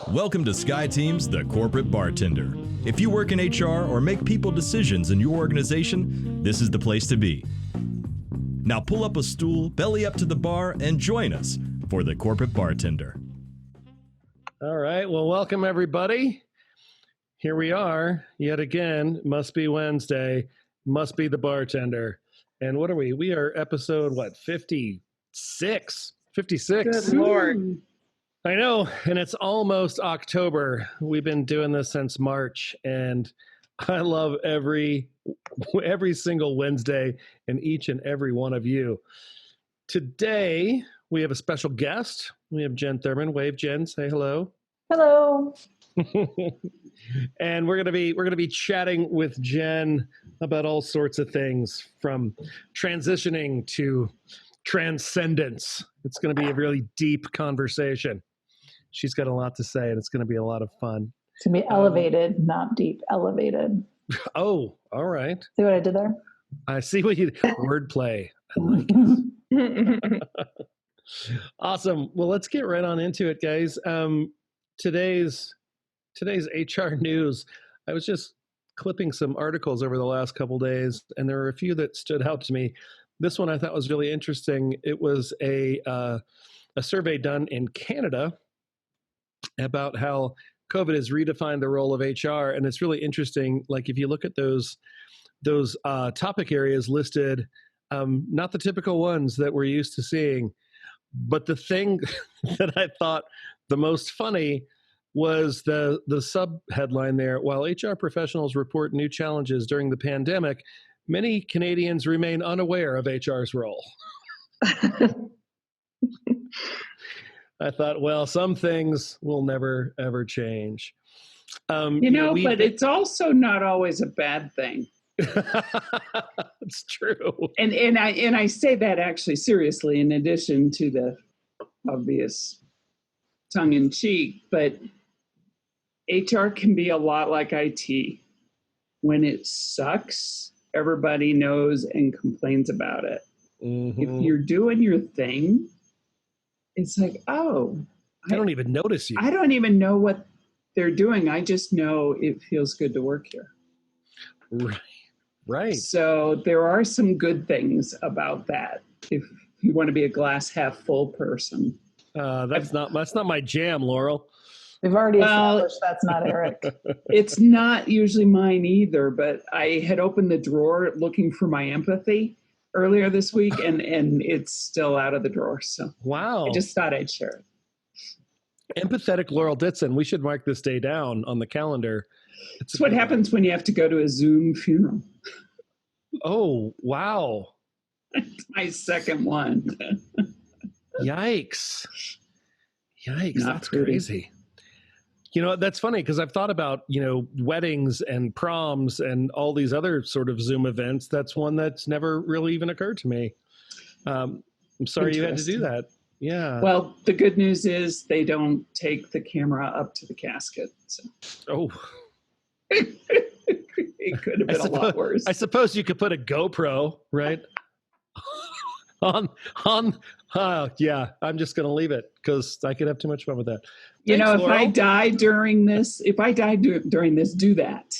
Welcome to SkyTeam's The Corporate Bartender. If you work in HR or make people decisions in your organization, this is the place to be. Now pull up a stool, belly up to the bar, and join us for The Corporate Bartender. All right. Well, welcome everybody. Here we are yet again. Must be Wednesday. Must be the bartender. And what are we? We are episode, 56? 56. Good Lord. I know. And it's almost October. We've been doing this since March. And I love every single Wednesday and each and every one of you. Today, we have a special guest. We have Jen Thurman. Wave, Jen. Say hello. Hello. And we're gonna be chatting with Jen about all sorts of things, from transitioning to transcendence. It's going to be a really deep conversation. She's got a lot to say, and it's going to be a lot of fun. It's going to be elevated, not deep. Elevated. Oh, all right. See what I did there? I see what you wordplay. I like it. Awesome. Well, let's get right on into it, guys. Today's HR news. I was just clipping some articles over the last couple days, and there were a few that stood out to me. This one I thought was really interesting. It was a survey done in Canada about how COVID has redefined the role of HR, and it's really interesting. Like, if you look at those topic areas listed, not the typical ones that we're used to seeing, but the thing that I thought the most funny was the sub headline there. While HR professionals report new challenges during the pandemic, many Canadians remain unaware of HR's role. I thought, well, some things will never, ever change. But it's also not always a bad thing. It's true. And I say that actually seriously, in addition to the obvious tongue-in-cheek, but HR can be a lot like IT. When it sucks, everybody knows and complains about it. Mm-hmm. If you're doing your thing, it's like, oh, I don't even notice you. I don't even know what they're doing. I just know it feels good to work here. Right. So there are some good things about that. If you want to be a glass half full person. That's not my jam, Laurel. We've already established that's not Eric. It's not usually mine either, but I had opened the drawer looking for my empathy earlier this week, and it's still out of the drawer. So wow. I just thought I'd share it. Empathetic Laurel Ditson. We should mark this day down on the calendar. It's what happens when you have to go to a Zoom funeral. Oh, wow. It's my second one. Yikes. Not That's pretty. crazy. You know, that's funny because I've thought about, weddings and proms and all these other sort of Zoom events. That's one that's never really even occurred to me. I'm sorry you had to do that. Yeah. Well, the good news is they don't take the camera up to the casket. So. Oh. It could have been a lot worse. I suppose you could put a GoPro, right? Yeah, I'm just going to leave it because I could have too much fun with that. Thanks, if Laurel. I die during this, do that.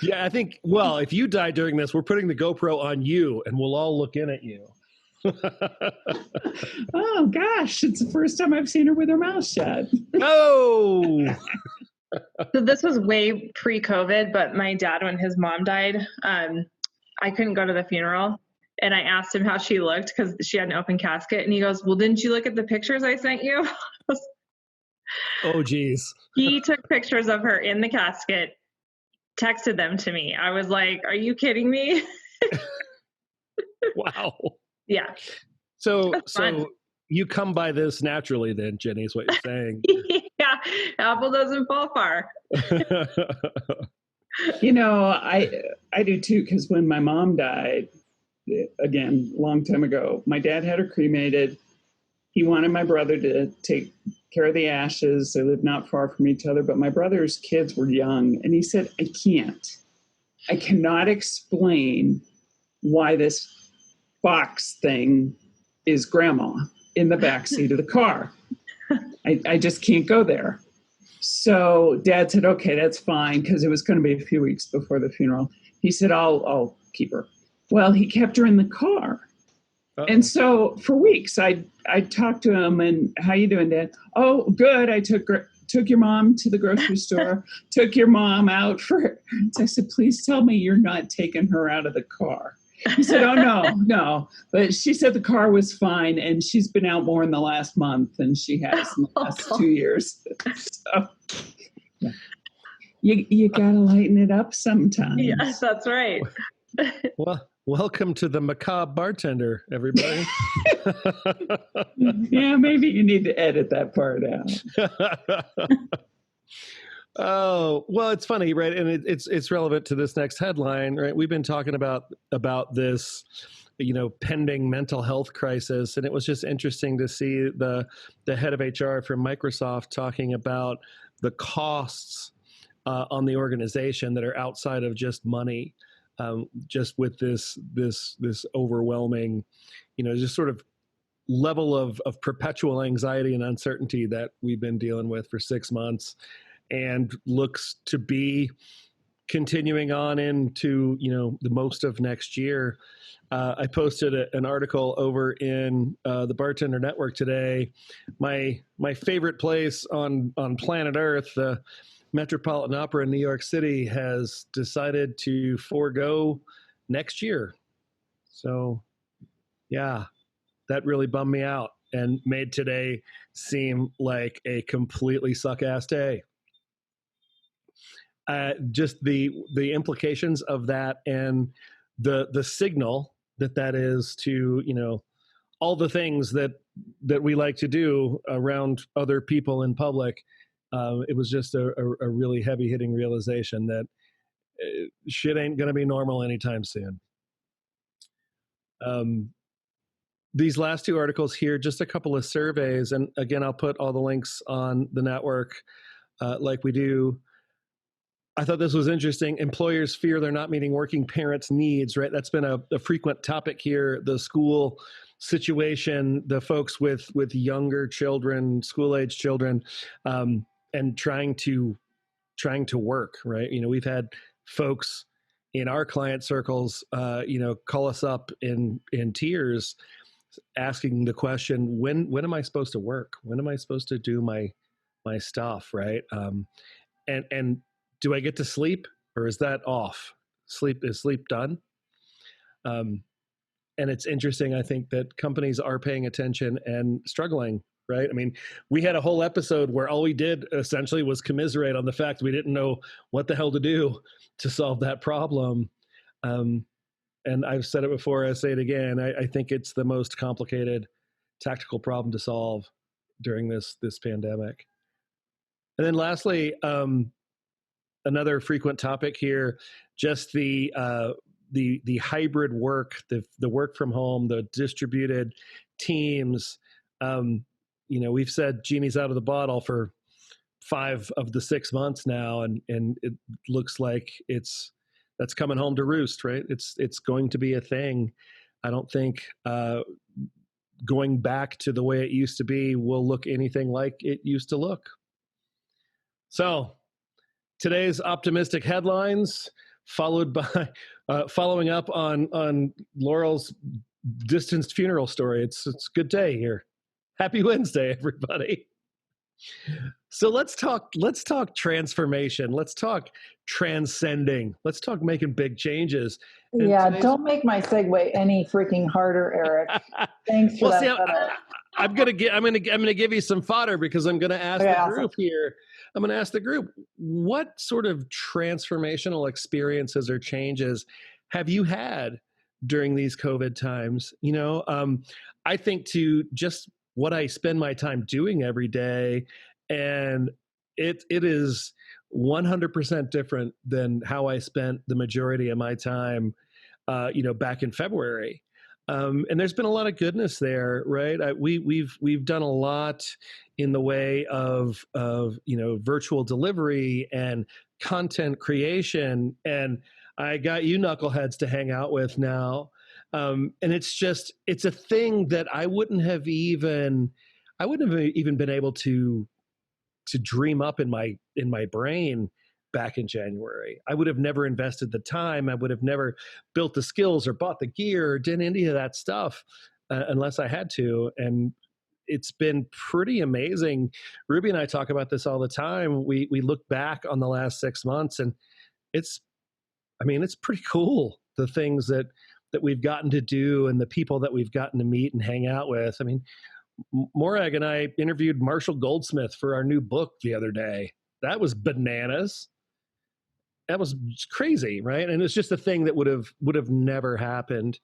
Yeah, I think, well, if you die during this, we're putting the GoPro on you and we'll all look in at you. Oh, gosh, it's the first time I've seen her with her mouth shut. Oh! So this was way pre-COVID, but my dad, when his mom died, I couldn't go to the funeral. And I asked him how she looked because she had an open casket. And he goes, well, didn't you look at the pictures I sent you? Oh, geez. He took pictures of her in the casket, texted them to me. I was like, are you kidding me? Wow. Yeah. So you come by this naturally then, Jenny, is what you're saying. Yeah. Apple doesn't fall far. I do too, because when my mom died, again, a long time ago, my dad had her cremated. He wanted my brother to take care of the ashes. They lived not far from each other, but my brother's kids were young. And he said, I cannot explain why this box thing is grandma in the backseat of the car. I just can't go there. So Dad said, okay, that's fine, because it was going to be a few weeks before the funeral. He said, I'll keep her. Well, he kept her in the car. Uh-oh. And so for weeks, I talked to him, and how you doing, Dad? Oh, good. I took your mom to the grocery store, took your mom out for, I said, please tell me you're not taking her out of the car. He said, oh, no. But she said the car was fine, and she's been out more in the last month than she has in the last 2 years. So yeah. You got to lighten it up sometimes. Yes, that's right. Well, welcome to the macabre bartender, everybody. Yeah, maybe you need to edit that part out. Oh, well, it's funny, right? And it's relevant to this next headline, right? We've been talking about this, pending mental health crisis, and it was just interesting to see the head of HR from Microsoft talking about the costs on the organization that are outside of just money, just with this overwhelming, just sort of level of perpetual anxiety and uncertainty that we've been dealing with for 6 months. And looks to be continuing on into, the most of next year. I posted an article over in the Bartender Network today. My favorite place on planet Earth, the Metropolitan Opera in New York City, has decided to forego next year. So, yeah, that really bummed me out and made today seem like a completely suck-ass day. Just the implications of that, and the signal that is to all the things that we like to do around other people in public. It was just a really heavy hitting realization that shit ain't gonna be normal anytime soon. These last two articles here, just a couple of surveys, and again, I'll put all the links on the network like we do. I thought this was interesting. Employers fear they're not meeting working parents' needs, right? That's been a frequent topic here. The school situation, the folks with younger children, school-age children, and trying to work, right? We've had folks in our client circles, call us up in tears, asking the question, when am I supposed to work? When am I supposed to do my stuff, right? And do I get to sleep, or is that off? Is sleep done? And it's interesting, I think, that companies are paying attention and struggling, right? I mean, we had a whole episode where all we did essentially was commiserate on the fact we didn't know what the hell to do to solve that problem. And I've said it before, I say it again, I think it's the most complicated tactical problem to solve during this pandemic. And then lastly, another frequent topic here, just the hybrid work, the work from home, the distributed teams. We've said genie's out of the bottle for 5 of the 6 months now, and it looks like that's coming home to roost, right? It's going to be a thing. I don't think going back to the way it used to be will look anything like it used to look. So, today's optimistic headlines, followed by following up on Laurel's distanced funeral story. It's a good day here. Happy Wednesday, everybody. So let's talk transformation. Let's talk transcending. Let's talk making big changes. And yeah, don't make my segue any freaking harder, Eric. Thanks for that. I'm gonna give you some fodder, because I'm gonna ask the group here. I'm gonna ask the group, what sort of transformational experiences or changes have you had during these COVID times? I think to just what I spend my time doing every day, and it is 100% different than how I spent the majority of my time, back in February. And there's been a lot of goodness there, right? We've done a lot in the way of virtual delivery and content creation, and I got you knuckleheads to hang out with now, and it's a thing that I wouldn't have even been able to to dream up in my brain back in January. I would have never invested the time. I would have never built the skills or bought the gear or did any of that stuff unless I had to. And it's been pretty amazing. Ruby and I talk about this all the time. We look back on the last 6 months, and it's pretty cool, the things that we've gotten to do and the people that we've gotten to meet and hang out with. I mean, Morag and I interviewed Marshall Goldsmith for our new book the other day. That was bananas. That was crazy, right? And it's just a thing that would have never happened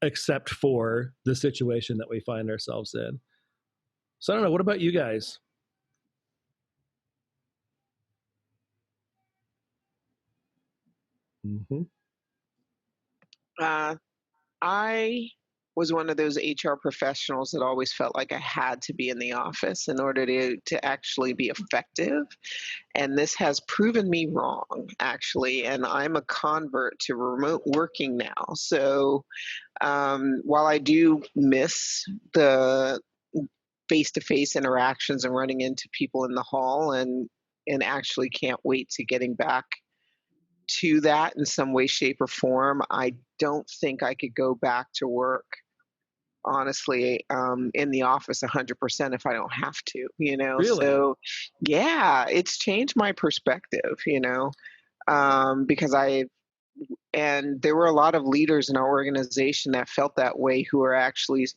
except for the situation that we find ourselves in. So I don't know. What about you guys? Mm-hmm. I was one of those HR professionals that always felt like I had to be in the office in order to actually be effective. And this has proven me wrong, actually. And I'm a convert to remote working now. So while I do miss the face-to-face interactions and running into people in the hall and actually can't wait to getting back to that in some way, shape, or form, I don't think I could go back to work, honestly, in the office 100% if I don't have to, Really? So yeah, it's changed my perspective, because and there were a lot of leaders in our organization that felt that way, who are actually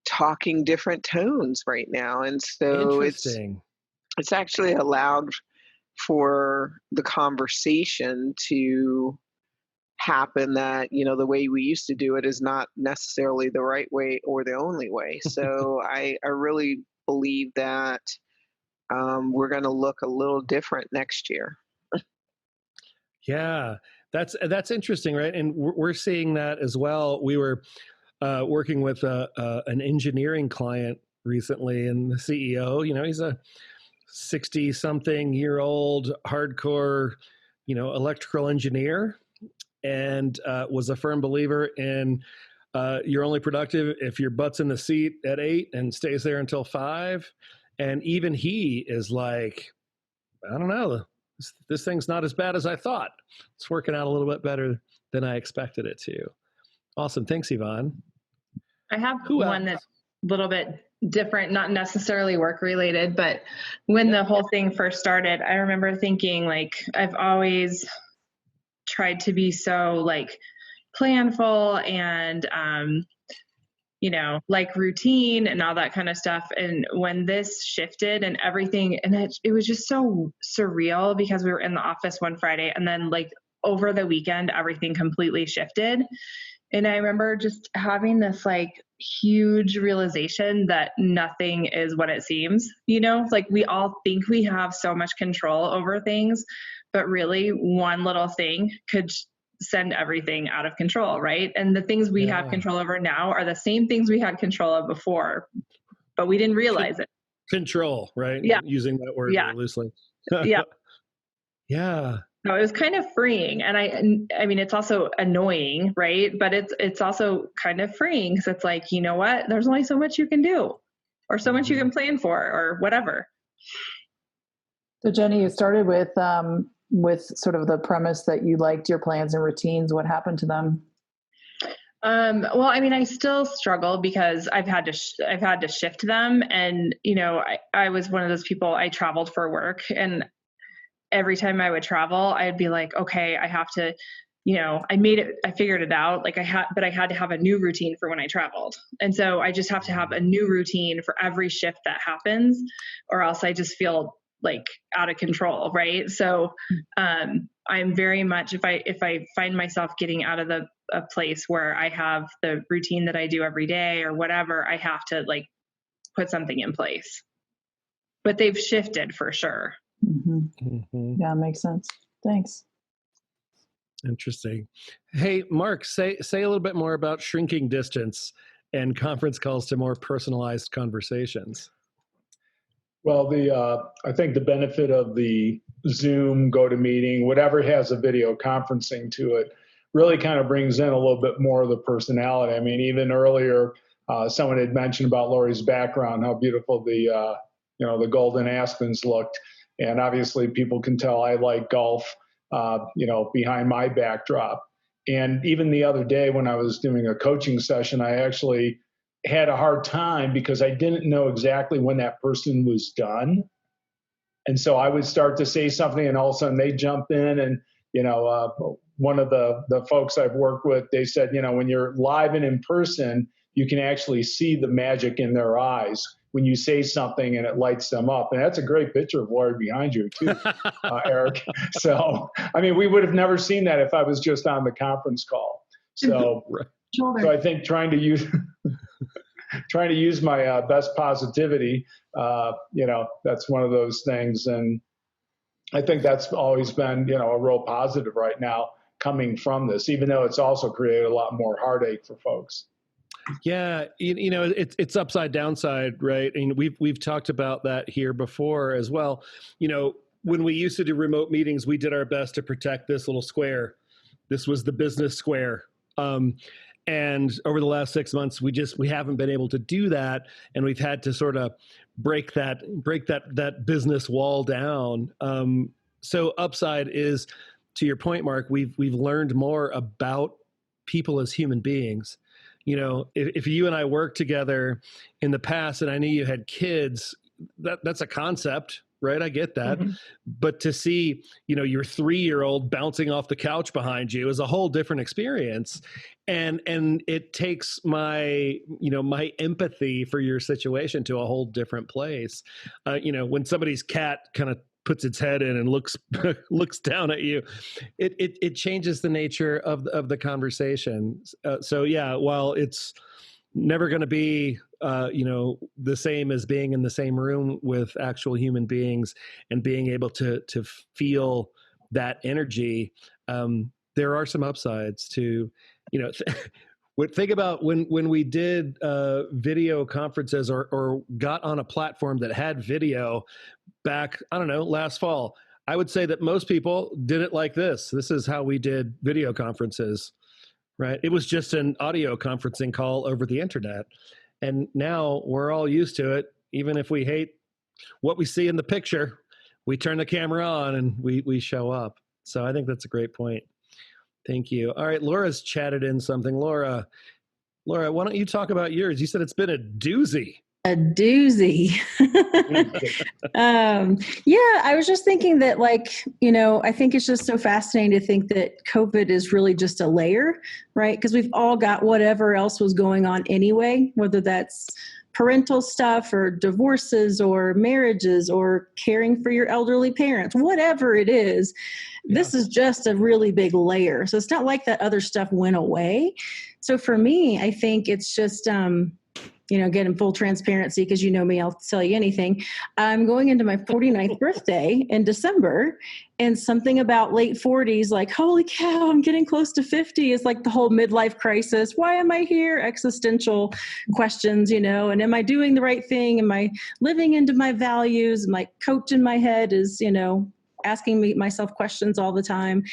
talking different tones right now. And so it's actually allowed for the conversation to happen that, the way we used to do it is not necessarily the right way or the only way. So I really believe that we're going to look a little different next year. Yeah, that's interesting, right? And we're seeing that as well. We were working with an engineering client recently, and the CEO, he's a 60-something-year-old hardcore, electrical engineer, and was a firm believer in you're only productive if your butt's in the seat at 8 and stays there until 5. And even he is like, I don't know, this thing's not as bad as I thought. It's working out a little bit better than I expected it to. Awesome. Thanks, Yvonne. I have one that's a little bit different, not necessarily work related, but when the whole thing first started, I remember thinking, like, I've always tried to be so like planful and like routine and all that kind of stuff. And when this shifted and everything, and it was just so surreal, because we were in the office one Friday, and then like over the weekend everything completely shifted. And I remember just having this like huge realization that nothing is what it seems, like we all think we have so much control over things, but really one little thing could send everything out of control, right? And the things we have control over now are the same things we had control of before, but we didn't realize it. Control, right? Yeah. Using that word very loosely. Yeah. Yeah. No, it was kind of freeing. And I mean, it's also annoying, right? But it's also kind of freeing, because it's like, you know what? There's only so much you can do, or so much you can plan for, or whatever. So Jenny, you started with sort of the premise that you liked your plans and routines. What happened to them? Well, I mean, I still struggle because I've had to shift them. And, I was one of those people, I traveled for work, and every time I would travel, I'd be like, okay, I have to, I figured it out. Like but I had to have a new routine for when I traveled. And so I just have to have a new routine for every shift that happens, or else I just feel like out of control. Right. So, I'm very much, if I find myself getting out of a place where I have the routine that I do every day or whatever, I have to like put something in place. But they've shifted for sure. Mm-hmm. Mm-hmm. Yeah, makes sense. Thanks. Interesting. Hey, Mark, say a little bit more about shrinking distance and conference calls to more personalized conversations. Well, I think the benefit of the Zoom, GoToMeeting, whatever has a video conferencing to it, really kind of brings in a little bit more of the personality. I mean, even earlier, someone had mentioned about Lori's background, how beautiful the the Golden Aspens looked. And obviously people can tell I like golf, behind my backdrop. And even the other day when I was doing a coaching session, I actually had a hard time because I didn't know exactly when that person was done. And so I would start to say something and all of a sudden they jump in and, one of the folks I've worked with, they said, when you're live and in person, you can actually see the magic in their eyes when you say something and it lights them up. And that's a great picture of Lori behind you too, Eric. So, we would have never seen that if I was just on the conference call. So, so I think trying to use my best positivity, that's one of those things. And I think that's always been, a real positive right now coming from this, even though it's also created a lot more heartache for folks. Yeah, it's upside downside, right? And we've talked about that here before as well. When we used to do remote meetings, we did our best to protect this little square. This was the business square. And over the last 6 months, we haven't been able to do that, and we've had to sort of break that business wall down. So upside is, to your point, Mark, we've learned more about people as human beings. If you and I worked together in the past and I knew you had kids, that's a concept, right? I get that. Mm-hmm. But to see, your 3-year-old bouncing off the couch behind you is a whole different experience. And it takes my empathy for your situation to a whole different place. When somebody's cat kind of puts its head in and looks down at you, it changes the nature of the conversation. So yeah, while it's never going to be the same as being in the same room with actual human beings and being able to feel that energy, there are some upsides to think about when we did video conferences or got on a platform that had video back, last fall. I would say that most people did it like this. This is how we did video conferences, right? It was just an audio conferencing call over the internet. And now we're all used to it. Even if we hate what we see in the picture, we turn the camera on and we show up. So I think that's a great point. Thank you. All right, Laura's chatted in something. Laura, why don't you talk about yours? You said it's been a doozy. A doozy. Yeah, I was just thinking that, I think it's just so fascinating to think that COVID is really just a layer, right? Because we've all got whatever else was going on anyway, whether that's parental stuff or divorces or marriages or caring for your elderly parents, whatever it is. Yeah. This is just a really big layer. So it's not like that other stuff went away. So for me, I think it's just, again, full transparency, because me, I'll tell you anything. I'm going into my 49th birthday in December, and something about late 40s, like, holy cow, I'm getting close to 50, is like the whole midlife crisis. Why am I here? Existential questions, and am I doing the right thing? Am I living into my values? My coach in my head is, asking myself questions all the time.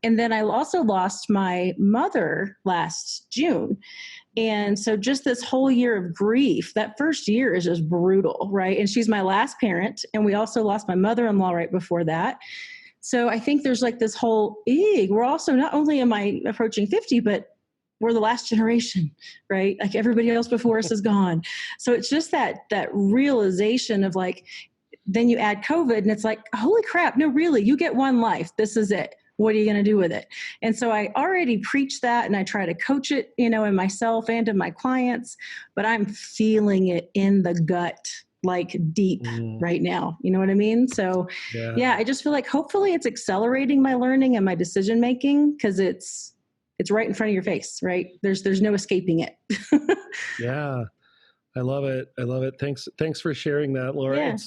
And then I also lost my mother last June. And so just this whole year of grief, that first year is just brutal, right? And she's my last parent. And we also lost my mother-in-law right before that. So I think there's this whole, we're also, not only am I approaching 50, but we're the last generation, right? Like everybody else before us is gone. So it's just that realization of then you add COVID and it's like, holy crap, no, really, you get one life. This is it. What are you going to do with it? And so I already preach that, and I try to coach it, in myself and in my clients, but I'm feeling it in the gut, deep right now. You know what I mean? So yeah, I just feel like hopefully it's accelerating my learning and my decision-making, because it's right in front of your face, right? There's no escaping it. Yeah. I love it. Thanks for sharing that, Laura. Yeah.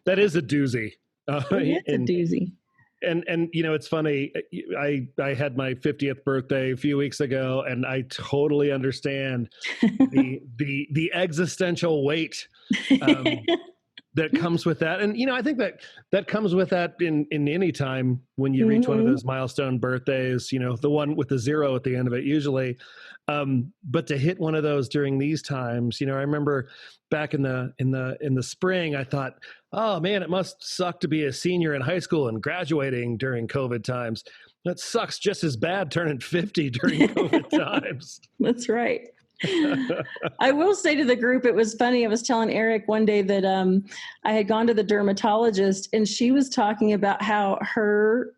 That is a doozy. It's a doozy. And it's funny. I had my 50th birthday a few weeks ago, and I totally understand the existential weight that comes with that. And, I think that comes with that in any time when you reach one of those milestone birthdays, the one with the 0 at the end of it usually. But to hit one of those during these times, I remember back in the spring, I thought, oh man, it must suck to be a senior in high school and graduating during COVID times. That sucks just as bad turning 50 during COVID times. That's right. I will say to the group, it was funny. I was telling Eric one day that I had gone to the dermatologist, and she was talking about how her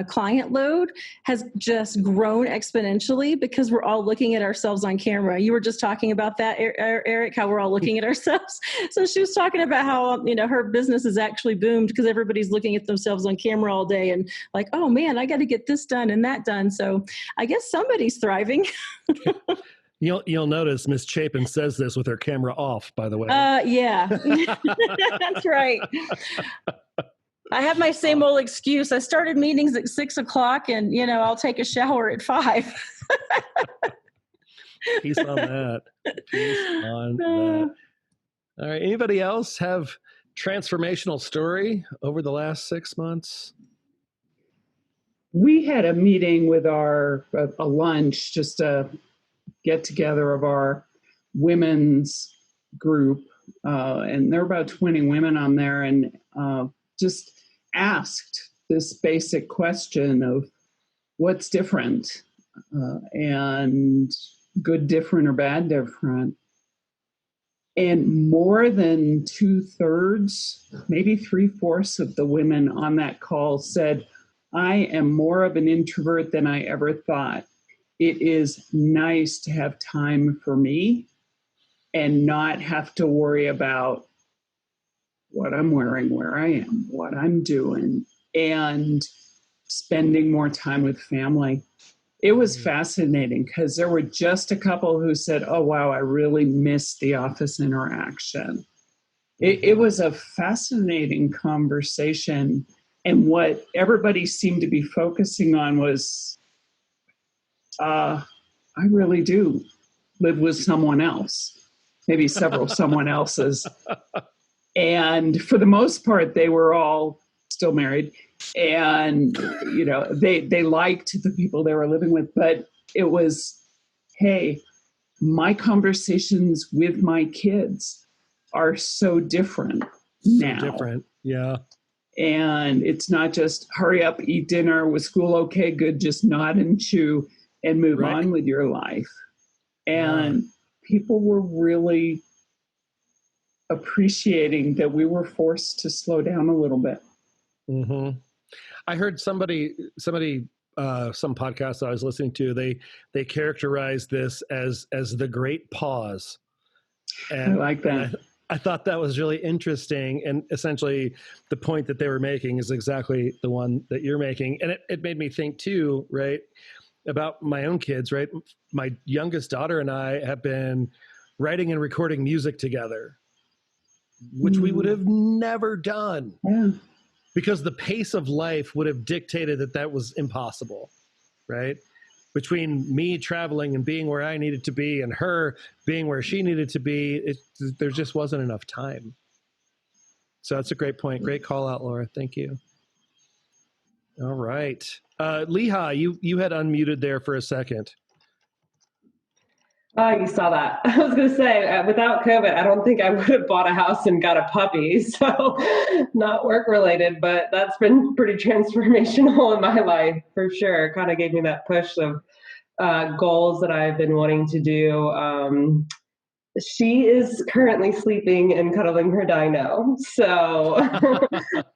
client load has just grown exponentially because we're all looking at ourselves on camera. You were just talking about that, Eric, how we're all looking at ourselves. So she was talking about how, her business has actually boomed because everybody's looking at themselves on camera all day and like, oh man, I got to get this done and that done. So I guess somebody's thriving. You'll notice Miss Chapin says this with her camera off, by the way. Yeah, that's right. I have my same old excuse. I started meetings at 6:00 and, I'll take a shower at 5. Peace on that. Peace on that. All right. Anybody else have transformational story over the last 6 months? We had a meeting with a lunch, just a get together of our women's group. And there were about 20 women on there, and just asked this basic question of what's different, and good different or bad different. And more than 2/3, maybe 3/4 of the women on that call said, I am more of an introvert than I ever thought. It is nice to have time for me and not have to worry about what I'm wearing, where I am, what I'm doing, and spending more time with family. It was fascinating because there were just a couple who said, oh, wow, I really missed the office interaction. It was a fascinating conversation. And what everybody seemed to be focusing on was, I really do live with someone else, maybe several someone else's. And for the most part, they were all still married, and they liked the people they were living with. But it was, hey, my conversations with my kids are so different now. So different, yeah. And it's not just hurry up, eat dinner, was school okay, good, just nod and chew and move on with your life. And people were really appreciating that we were forced to slow down a little bit. Mm-hmm. I heard some podcast I was listening to, they characterized this as the great pause. And I like that. I thought that was really interesting. And essentially the point that they were making is exactly the one that you're making. And it made me think too, right, about my own kids, right? My youngest daughter and I have been writing and recording music together, which we would have never done because the pace of life would have dictated that was impossible, right? Between me traveling and being where I needed to be and her being where she needed to be, there just wasn't enough time. So that's a great point. Great call out, Laura. Thank you. All right. Leha, you had unmuted there for a second. Oh, you saw that. I was going to say, without COVID, I don't think I would have bought a house and got a puppy. So not work related, but that's been pretty transformational in my life for sure. Kind of gave me that push of goals that I've been wanting to do. She is currently sleeping and cuddling her dino. So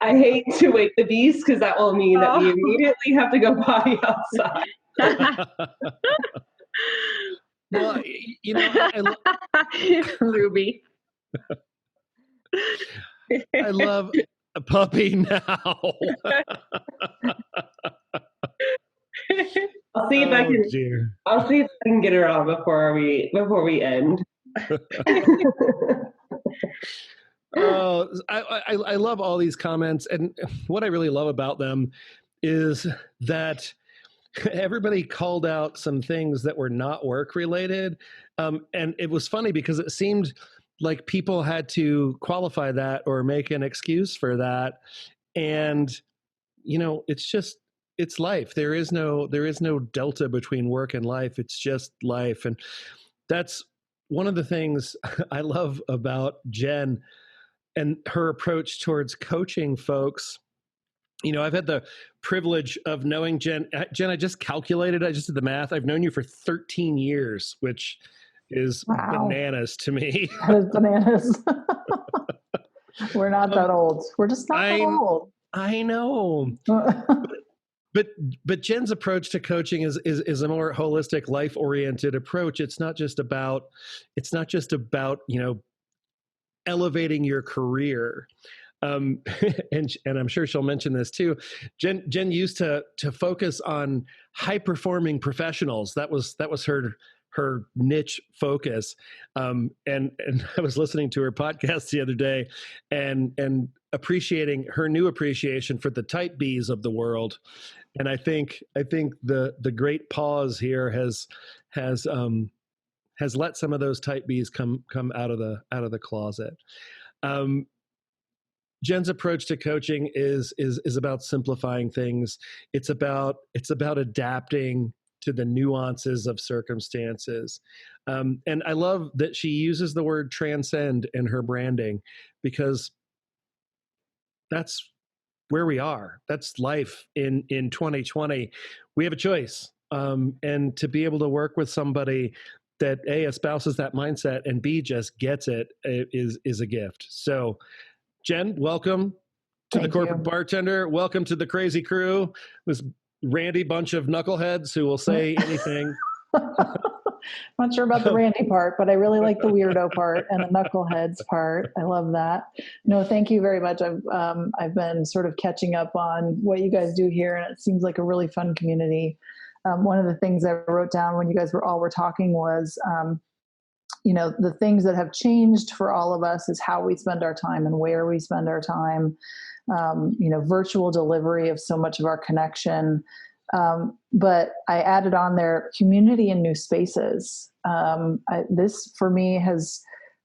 I hate to wake the beast because that will mean that we immediately have to go potty outside. Well, Ruby. I love a puppy now. I'll see if I can. Dear. I'll see if I can get her on before we end. I love all these comments, and what I really love about them is that everybody called out some things that were not work related, and it was funny because it seemed like people had to qualify that or make an excuse for that. And, it's life. There is no delta between work and life. It's just life. And that's one of the things I love about Jen and her approach towards coaching folks. I've had the privilege of knowing Jen. Jen, I just calculated, I just did the math. I've known you for 13 years, which is bananas to me. That is bananas. We're not that old. We're just not that old. I know. But Jen's approach to coaching is a more holistic, life-oriented approach. It's not just about elevating your career. And I'm sure she'll mention this too. Jen used to focus on high-performing professionals. That was her niche focus. And I was listening to her podcast the other day and appreciating her new appreciation for the type Bs of the world. And I think the great pause here has let some of those type Bs come out of the closet. Jen's approach to coaching is about simplifying things. It's about adapting to the nuances of circumstances. And I love that she uses the word transcend in her branding, because that's where we are. That's life in 2020. We have a choice. And to be able to work with somebody that A, espouses that mindset, and B, just gets it, is a gift. So Jen, welcome to the Corporate Bartender. Welcome to the Crazy Crew, this randy bunch of knuckleheads who will say anything. Not sure about the randy part, but I really like the weirdo part and the knuckleheads part. I love that. No, thank you very much. I've been sort of catching up on what you guys do here, and it seems like a really fun community. One of the things I wrote down when you guys were talking was, the things that have changed for all of us is how we spend our time and where we spend our time. Virtual delivery of so much of our connection. But I added on there community in new spaces. This for me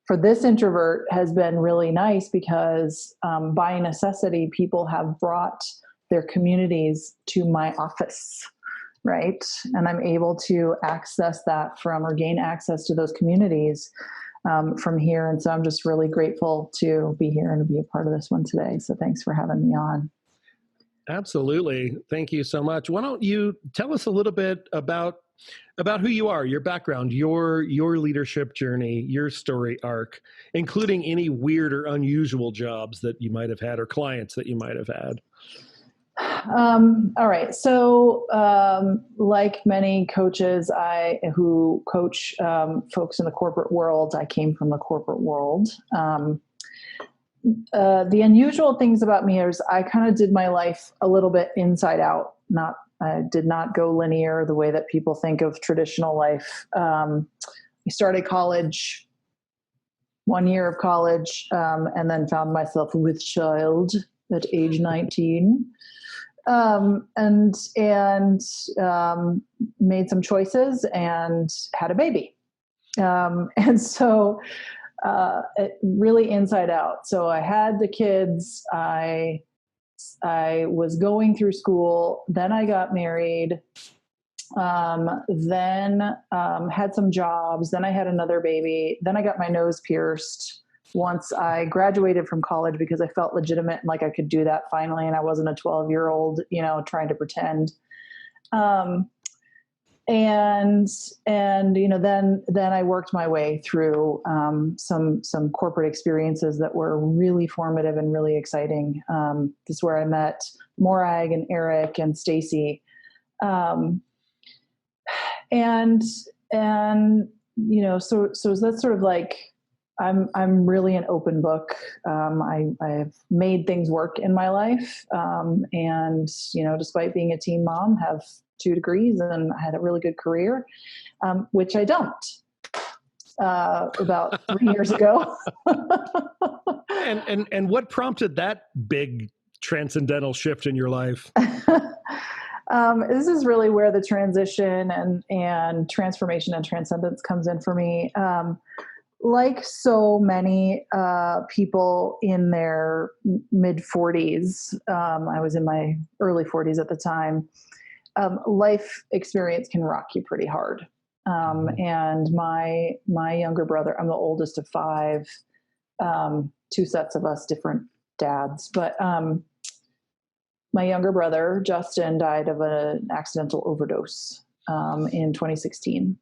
for this introvert has been really nice because by necessity, people have brought their communities to my office, right? And I'm able to access that gain access to those communities from here. And so I'm just really grateful to be here and to be a part of this one today. So thanks for having me on. Absolutely. Thank you so much. Why don't you tell us a little bit about who you are, your background, your leadership journey, your story arc, including any weird or unusual jobs that you might have had or clients that you might have had. All right. So, like many coaches who coach folks in the corporate world, I came from the corporate world. The unusual things about me is I kind of did my life a little bit inside out. I did not go linear the way that people think of traditional life. I started college, 1 year of college, and then found myself with child at age 19. And made some choices and had a baby. And so it really inside out. So I had the kids, I was going through school, then I got married, then had some jobs, then I had another baby, then I got my nose pierced. Once I graduated from college because I felt legitimate and like I could do that finally, and I wasn't a 12-year-old, trying to pretend. Then I worked my way through some corporate experiences that were really formative and really exciting. This is where I met Morag and Eric and Stacy. So that's sort of like, I'm really an open book. I've made things work in my life. Despite being a teen mom, have 2 degrees and I had a really good career, which I dumped about 3 years ago. And what prompted that big transcendental shift in your life? This is really where the transition and transformation and transcendence comes in for me. like so many people in their mid 40s, I was in my early 40s at the time, life experience can rock you pretty hard. And my younger brother, I'm the oldest of 5, 2 sets of us, different dads, but my younger brother, Justin, died of an accidental overdose in 2016.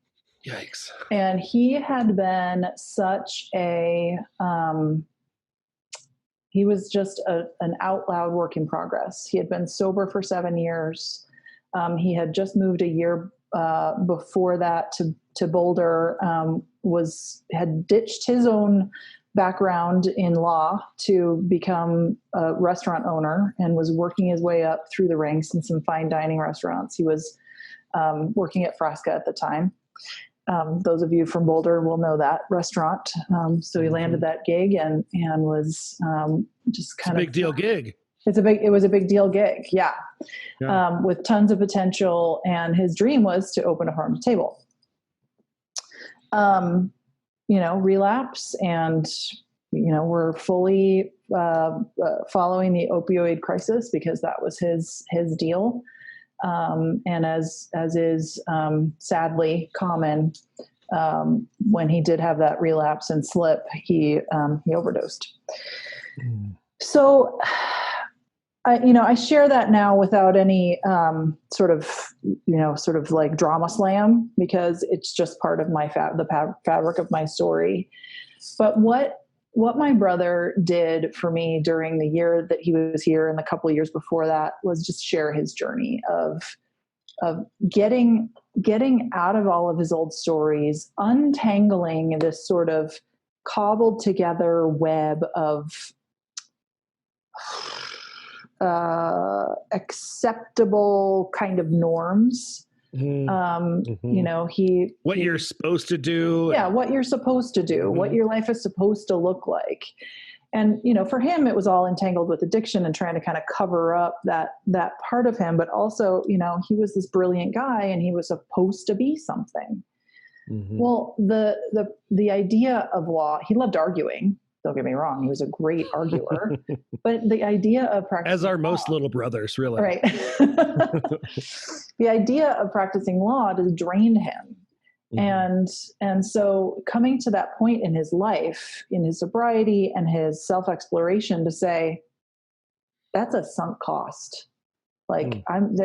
Yikes. And he had been such a, he was just an out loud work in progress. He had been sober for 7 years. He had just moved a year before that to Boulder, had ditched his own background in law to become a restaurant owner and was working his way up through the ranks in some fine dining restaurants. He was working at Frasca at the time. Those of you from Boulder will know that restaurant. So he landed that gig and was just kind of big deal gig. It was a big deal gig. Yeah. With tons of potential. And his dream was to open a farm to table. Relapse, and we're fully following the opioid crisis because that was his deal, and as is sadly common, when he did have that relapse and slip, he overdosed. So I share that now without any sort of like drama slam, because it's just part of my fabric of my story. But what my brother did for me during the year that he was here and the couple of years before that was just share his journey of getting out of all of his old stories, untangling this sort of cobbled together web of acceptable kind of norms. What you're supposed to do. Yeah, what you're supposed to do, what your life is supposed to look like. And, for him, it was all entangled with addiction and trying to kind of cover up that part of him. But also, he was this brilliant guy and he was supposed to be something. Well, the idea of law, he loved arguing. Don't get me wrong. He was a great arguer, but the idea of practicing as are law, most little brothers, really. Right. The idea of practicing law just drained him. And so coming to that point in his life, in his sobriety and his self-exploration, to say, that's a sunk cost. Like I'm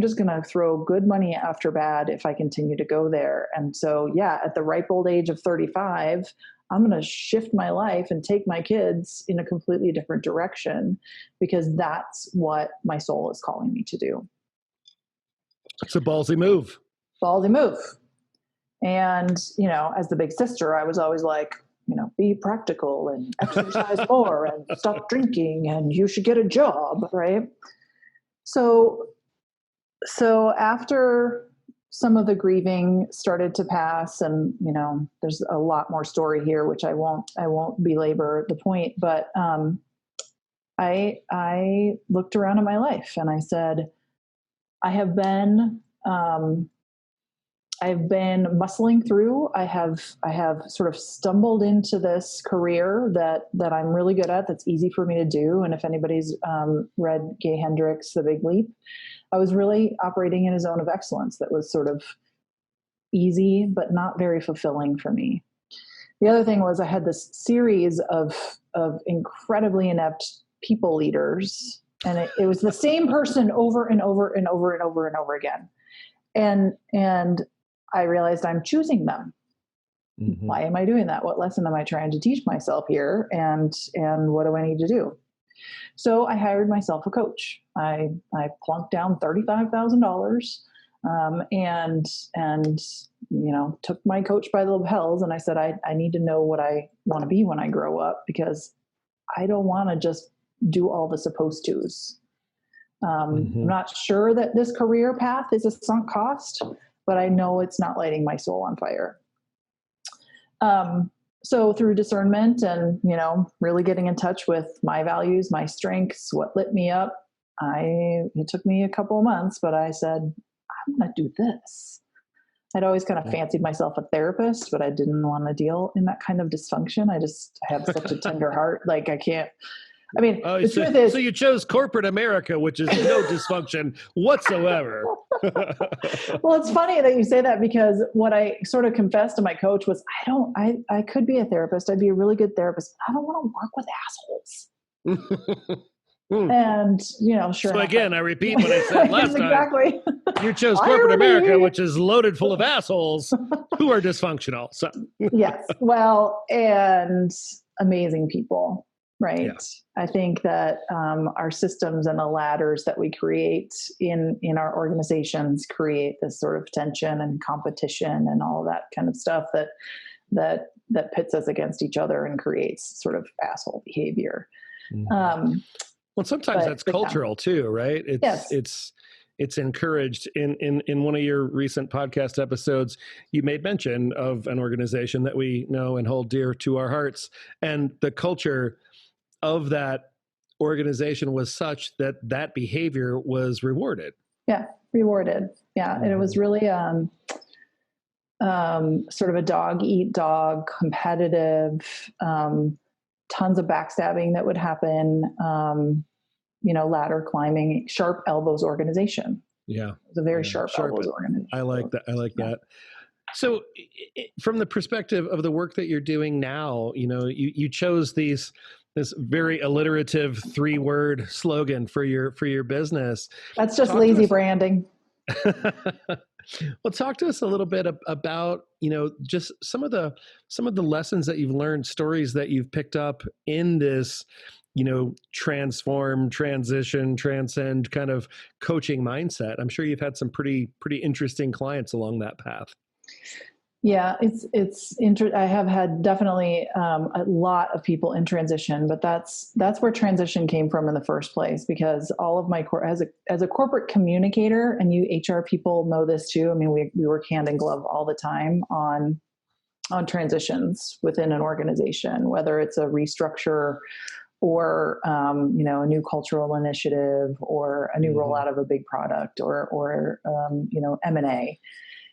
just going to throw good money after bad if I continue to go there. And so, at the ripe old age of 35, I'm going to shift my life and take my kids in a completely different direction, because that's what my soul is calling me to do. It's a ballsy move. And, as the big sister, I was always like, be practical and exercise more and stop drinking and you should get a job. Right. So after some of the grieving started to pass, and, there's a lot more story here, which I won't belabor the point, but, I looked around at my life and I said, I've been muscling through. I have sort of stumbled into this career that I'm really good at, that's easy for me to do. And if anybody's read Gay Hendricks' The Big Leap, I was really operating in a zone of excellence that was sort of easy, but not very fulfilling for me. The other thing was I had this series of incredibly inept people leaders, and it was the same person over and over and over and over and over again. And I realized I'm choosing them. Why am I doing that? What lesson am I trying to teach myself here? And what do I need to do? So I hired myself a coach. I plunked down $35,000 and took my coach by the lapels, and I said, I need to know what I want to be when I grow up, because I don't want to just do all the supposed to's. I'm not sure that this career path is a sunk cost, but I know it's not lighting my soul on fire. So through discernment and, really getting in touch with my values, my strengths, what lit me up, it took me a couple of months, but I said, I'm going to do this. I'd always kind of fancied myself a therapist, but I didn't want to deal in that kind of dysfunction. I just have such a tender heart. Like I can't, I mean, the truth is. So you chose corporate America, which is no dysfunction whatsoever. Well, it's funny that you say that, because what I sort of confessed to my coach was, I could be a therapist. I'd be a really good therapist. I don't want to work with assholes. And, sure. So again, I repeat what I said last time. Exactly. You chose corporate America, which is loaded full of assholes who are dysfunctional. So yes. Well, and amazing people, right? Yeah. I think that our systems and the ladders that we create in our organizations create this sort of tension and competition and all that kind of stuff that pits us against each other and creates sort of asshole behavior. Mm-hmm. Well, sometimes that's cultural too, right? It's encouraged. In one of your recent podcast episodes, you made mention of an organization that we know and hold dear to our hearts, and the culture of that organization was such that behavior was rewarded. Yeah, rewarded. Yeah, and it was really sort of a dog eat dog, competitive. Tons of backstabbing that would happen, ladder climbing, sharp elbows organization. Yeah. It's a very sharp elbows organization. I like that. That. So from the perspective of the work that you're doing now, you chose this very alliterative 3-word slogan for your business. That's just lazy branding. Well, talk to us a little bit about, just some of the lessons that you've learned, stories that you've picked up in this, transform, transition, transcend kind of coaching mindset. I'm sure you've had some pretty interesting clients along that path. Yeah, I have had definitely a lot of people in transition, but that's where transition came from in the first place, because all of my as a corporate communicator, and you HR people know this too. I mean, we work hand in glove all the time on transitions within an organization, whether it's a restructure or a new cultural initiative or a new rollout of a big product or M&A.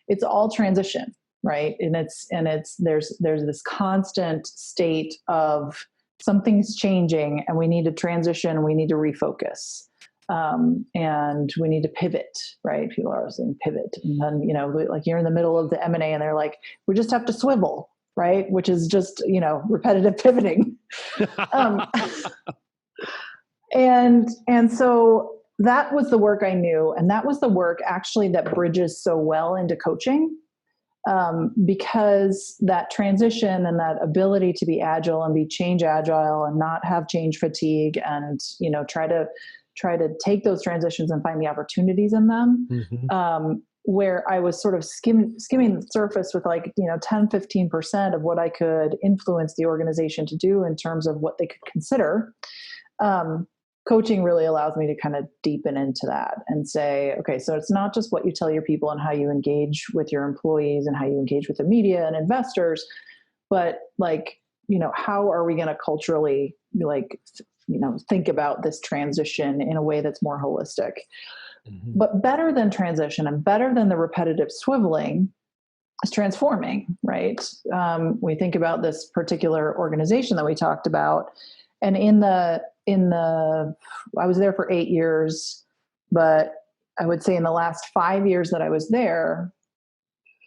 It's all transition. Right. And there's this constant state of something's changing and we need to transition. We need to refocus. And we need to pivot, right? People are always saying pivot. And then, like you're in the middle of the M&A and they're like, we just have to swivel, right? Which is just, repetitive pivoting. And so that was the work I knew. And that was the work actually that bridges so well into coaching. Because that transition and that ability to be agile and be change agile and not have change fatigue and, try to take those transitions and find the opportunities in them. Mm-hmm. Where I was sort of skimming the surface with 10, 15% of what I could influence the organization to do in terms of what they could consider. Coaching really allows me to kind of deepen into that and say, okay, so it's not just what you tell your people and how you engage with your employees and how you engage with the media and investors, but how are we going to culturally think about this transition in a way that's more holistic? Mm-hmm. But better than transition and better than the repetitive swiveling is transforming, right? We think about this particular organization that we talked about, and I was there for 8 years, but I would say in the last 5 years that I was there,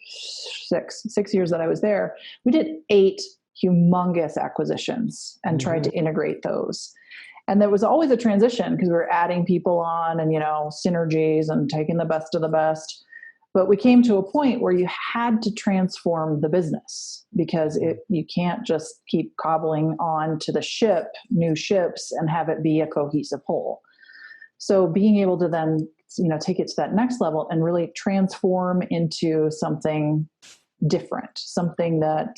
six years that I was there, we did 8 humongous acquisitions and tried to integrate those. And there was always a transition because we were adding people on and, synergies and taking the best of the best. But we came to a point where you had to transform the business because you can't just keep cobbling on to the new ships and have it be a cohesive whole. So being able to then, take it to that next level and really transform into something different, something that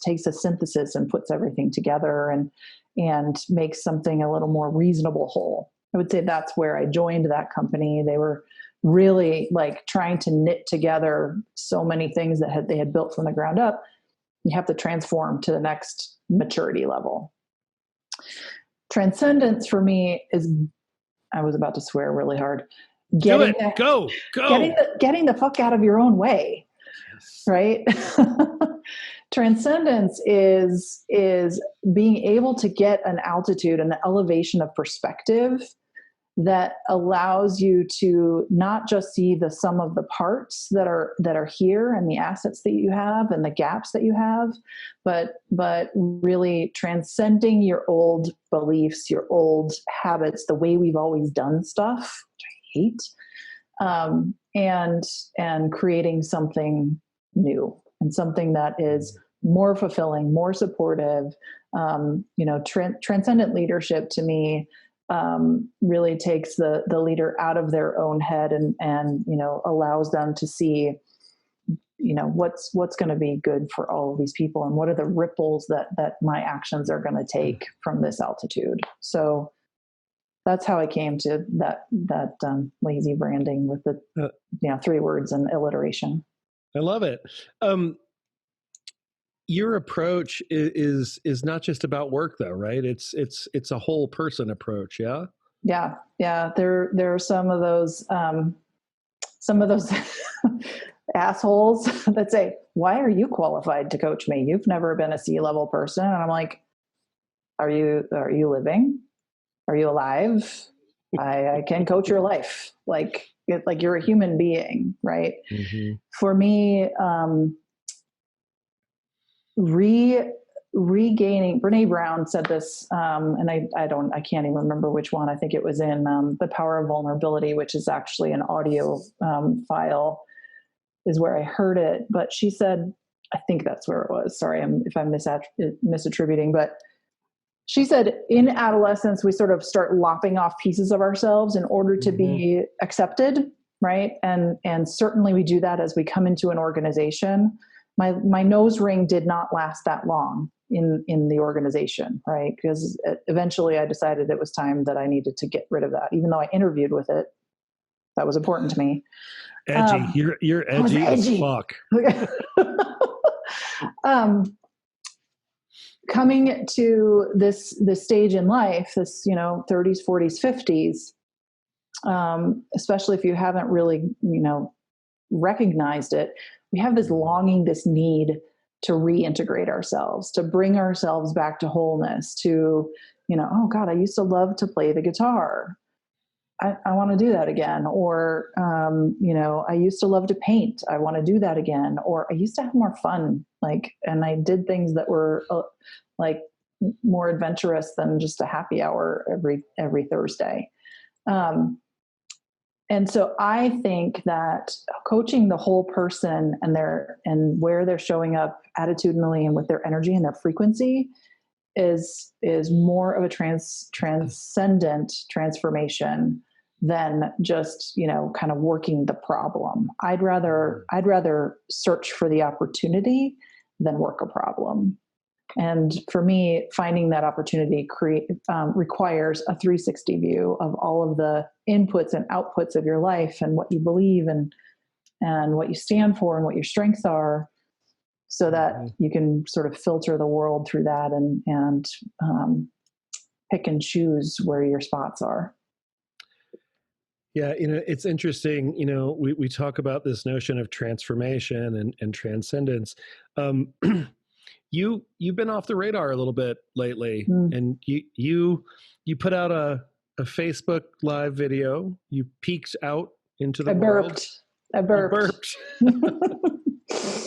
takes a synthesis and puts everything together and makes something a little more reasonable whole. I would say that's where I joined that company. They were really trying to knit together so many things that they had built from the ground up. You have to transform to the next maturity level. Transcendence for me is, I was about to swear really hard. Getting the fuck out of your own way. right? Transcendence is being able to get an altitude and an elevation of perspective that allows you to not just see the sum of the parts that are here and the assets that you have and the gaps that you have, but really transcending your old beliefs, your old habits, the way we've always done stuff, which I hate, and creating something new and something that is more fulfilling, more supportive. Transcendent leadership to me really takes the leader out of their own head and allows them to see what's going to be good for all of these people and what are the ripples that my actions are going to take from this altitude. So that's how I came to that lazy branding with the 3 words and alliteration. I love it. Your approach is not just about work, though, right? It's a whole person approach. Yeah. Yeah. There are some of those assholes that say, "Why are you qualified to coach me? You've never been a C-level person." And I'm like, "Are you living? Are you alive? I can coach your life. Like you're a human being, right?" Mm-hmm. For me, regaining, Brene Brown said this, and I can't even remember which one. I think it was in The Power of Vulnerability, which is actually an audio file, is where I heard it. But she said, I think that's where it was. Sorry if I'm misattributing, but she said in adolescence, we sort of start lopping off pieces of ourselves in order to be accepted, right? And certainly we do that as we come into an organization. My nose ring did not last that long in the organization, right? Because eventually I decided it was time that I needed to get rid of that. Even though I interviewed with it, that was important to me. Edgy. You're edgy as fuck. Coming to this stage in life, this 30s, 40s, 50s, especially if you haven't really recognized it, we have this longing, this need to reintegrate ourselves, to bring ourselves back to wholeness, to, oh God, I used to love to play the guitar. I want to do that again. Or, I used to love to paint. I want to do that again. Or I used to have more fun, and I did things that were more adventurous than just a happy hour every Thursday. And so I think that coaching the whole person and where they're showing up attitudinally and with their energy and their frequency is more of a transcendent transformation than just, kind of working the problem. I'd rather search for the opportunity than work a problem. And for me, finding that opportunity requires a 360 view of all of the inputs and outputs of your life and what you believe and what you stand for and what your strengths are, so that you can sort of filter the world through that and pick and choose where your spots are. Yeah, it's interesting. We talk about this notion of transformation and transcendence. You've been off the radar a little bit lately, and you put out a Facebook live video. You peeked out into the world. I burped.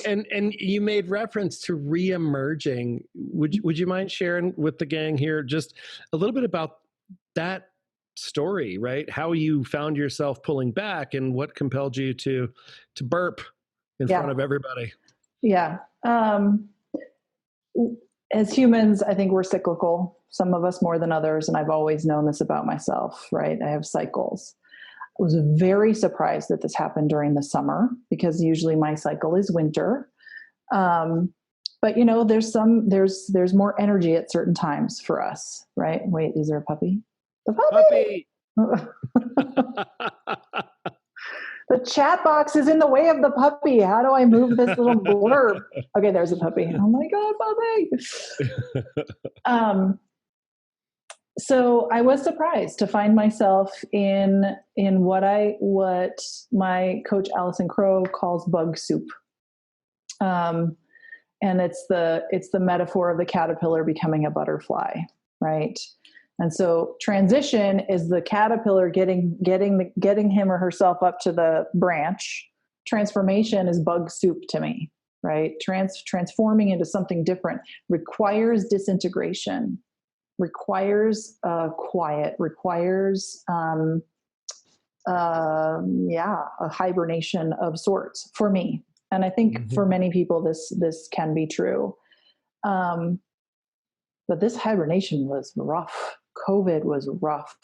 And you made reference to re-emerging. Would you mind sharing with the gang here just a little bit about that story, right? How you found yourself pulling back and what compelled you to burp in front of everybody? Yeah. As humans, I think we're cyclical, some of us more than others. And I've always known this about myself, right? I have cycles. I was very surprised that this happened during the summer, because usually my cycle is winter. But there's more energy at certain times for us, right? Wait, is there a puppy? The puppy! The chat box is in the way of the puppy. How do I move this little blurb? Okay, there's a puppy. Oh my God, puppy. So I was surprised to find myself in what my coach Allison Crow calls bug soup. And it's the metaphor of the caterpillar becoming a butterfly, right? And so transition is the caterpillar getting him or herself up to the branch. Transformation is bug soup to me, right? Transforming into something different requires disintegration, requires quiet, requires a hibernation of sorts for me. And I think for many people this can be true. But this hibernation was rough. COVID was rough.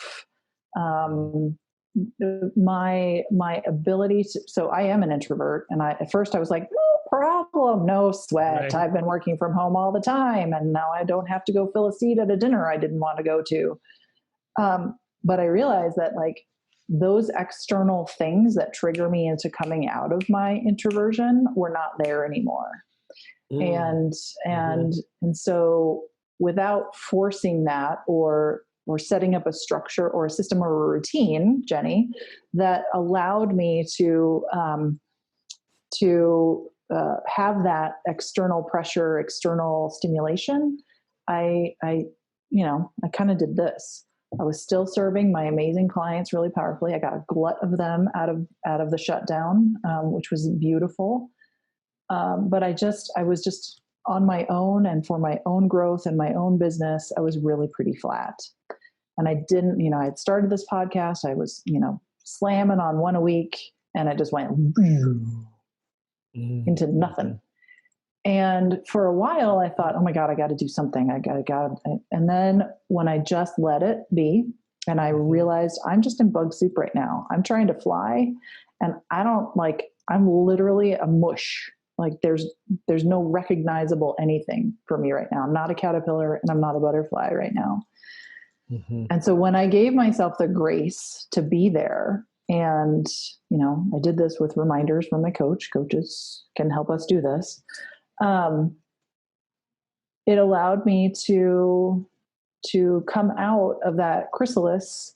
My ability to, so I am an introvert, and at first I was like, no problem, no sweat. Right. I've been working from home all the time, and now I don't have to go fill a seat at a dinner I didn't want to go to. But I realized that like those external things that trigger me into coming out of my introversion were not there anymore. And so without forcing that or setting up a structure or a system or a routine, Jenny, that allowed me to have that external pressure, external stimulation, I kind of did this. I was still serving my amazing clients really powerfully. I got a glut of them out of the shutdown, which was beautiful. But I was just on my own, and for my own growth and my own business, I was really pretty flat. And I didn't, I had started this podcast. I was, slamming on one a week, and it just went into nothing. And for a while I thought, oh my God, I got to do something. And then when I just let it be, and I realized I'm just in bug soup right now, I'm trying to fly, and I'm literally a mush. Like there's no recognizable anything for me right now. I'm not a caterpillar and I'm not a butterfly right now. And so when I gave myself the grace to be there, and, I did this with reminders from my coach. Coaches can help us do this. It allowed me to come out of that chrysalis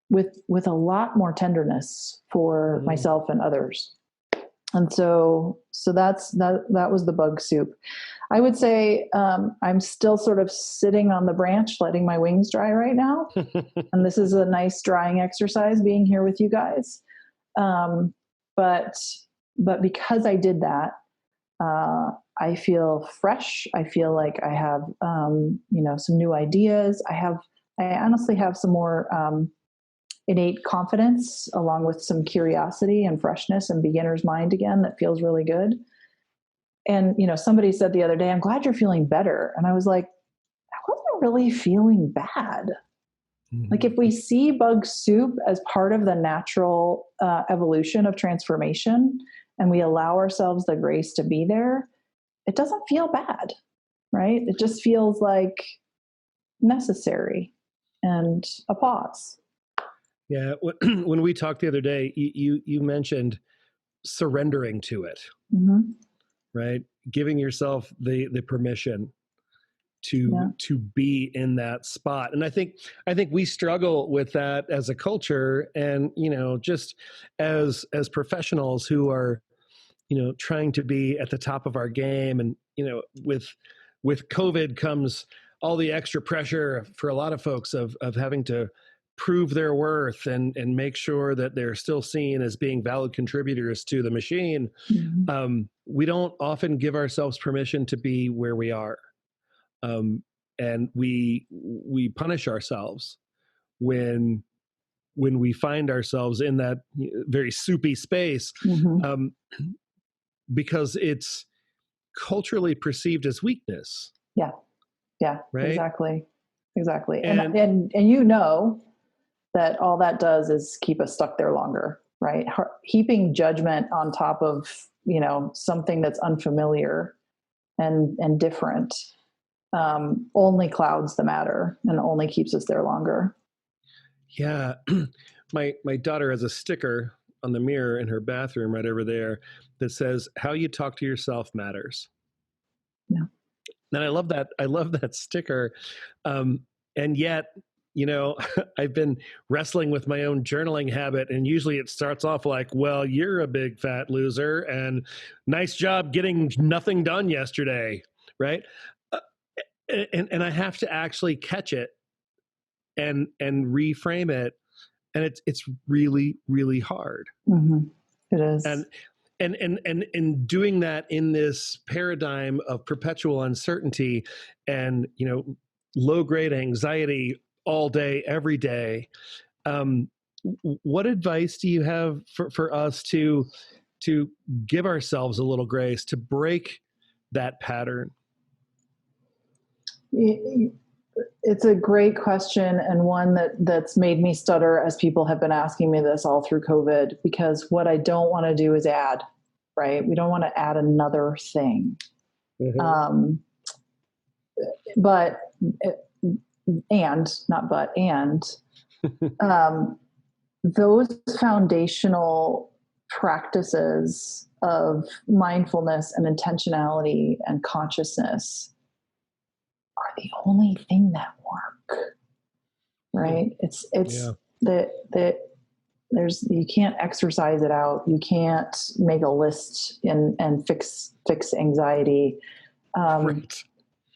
with a lot more tenderness for myself and others. And so that was the bug soup. I would say I'm still sort of sitting on the branch, letting my wings dry right now. And this is a nice drying exercise being here with you guys. But because I did that, I feel fresh. I feel like I have, some new ideas. I honestly have some more innate confidence, along with some curiosity and freshness and beginner's mind again, that feels really good. And, somebody said the other day, I'm glad you're feeling better. And I was like, I wasn't really feeling bad. Like if we see bug soup as part of the natural evolution of transformation, and we allow ourselves the grace to be there, it doesn't feel bad, right? It just feels like necessary and a pause. Yeah. When we talked the other day, you mentioned surrendering to it, right? Giving yourself the permission to be in that spot. And I think we struggle with that as a culture, and, just as professionals who are, trying to be at the top of our game. And, with COVID comes all the extra pressure for a lot of folks of having to prove their worth and make sure that they're still seen as being valid contributors to the machine. We don't often give ourselves permission to be where we are. And we punish ourselves when we find ourselves in that very soupy space, because it's culturally perceived as weakness. Yeah. Right? Exactly. And that all that does is keep us stuck there longer, right? Heaping judgment on top of, something that's unfamiliar and different, only clouds the matter and only keeps us there longer. Yeah. My daughter has a sticker on the mirror in her bathroom right over there that says, "How you talk to yourself matters." Yeah. And I love that sticker. And yet I've been wrestling with my own journaling habit, and usually it starts off like, well, you're a big fat loser and nice job getting nothing done yesterday, right? And I have to actually catch it and reframe it, and it's really, really hard. Mm-hmm. It is. And doing that in this paradigm of perpetual uncertainty and low grade anxiety all day, every day. What advice do you have for us to give ourselves a little grace, to break that pattern? It's a great question, and one that's made me stutter as people have been asking me this all through COVID, because what I don't want to do is add, right? We don't want to add another thing. Mm-hmm. Those foundational practices of mindfulness and intentionality and consciousness are the only thing that work, right? It's there's, you can't exercise it out. You can't make a list and fix anxiety. Right.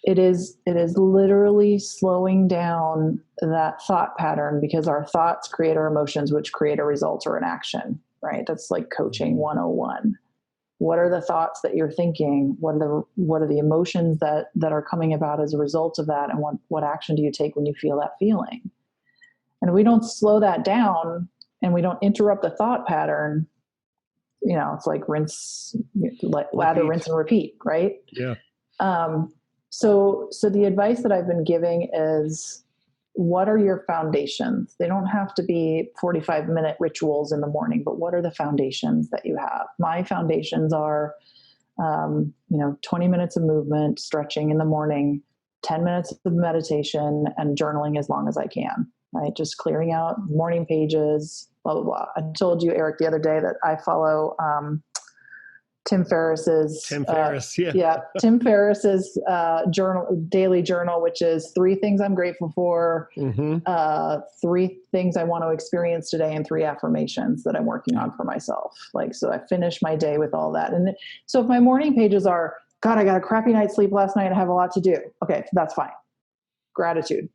It is literally slowing down that thought pattern, because our thoughts create our emotions, which create a result or an action, right? That's like coaching 101. What are the thoughts that you're thinking? What are the emotions that are coming about as a result of that? And what action do you take when you feel that feeling? And if we don't slow that down and we don't interrupt the thought pattern, it's like lather, rinse, and repeat, right? Yeah. So the advice that I've been giving is, what are your foundations? They don't have to be 45-minute rituals in the morning, but what are the foundations that you have? My foundations are, 20 minutes of movement, stretching in the morning, 10 minutes of meditation, and journaling as long as I can, right? Just clearing out morning pages, blah, blah, blah. I told you, Eric, the other day that I follow, Tim Ferriss's Tim Ferriss's daily journal, which is 3 things I'm grateful for, 3 things I want to experience today, and 3 affirmations that I'm working on for myself. So I finish my day with all that. And so if my morning pages are, God, I got a crappy night's sleep last night, I have a lot to do. Okay, that's fine. Gratitude,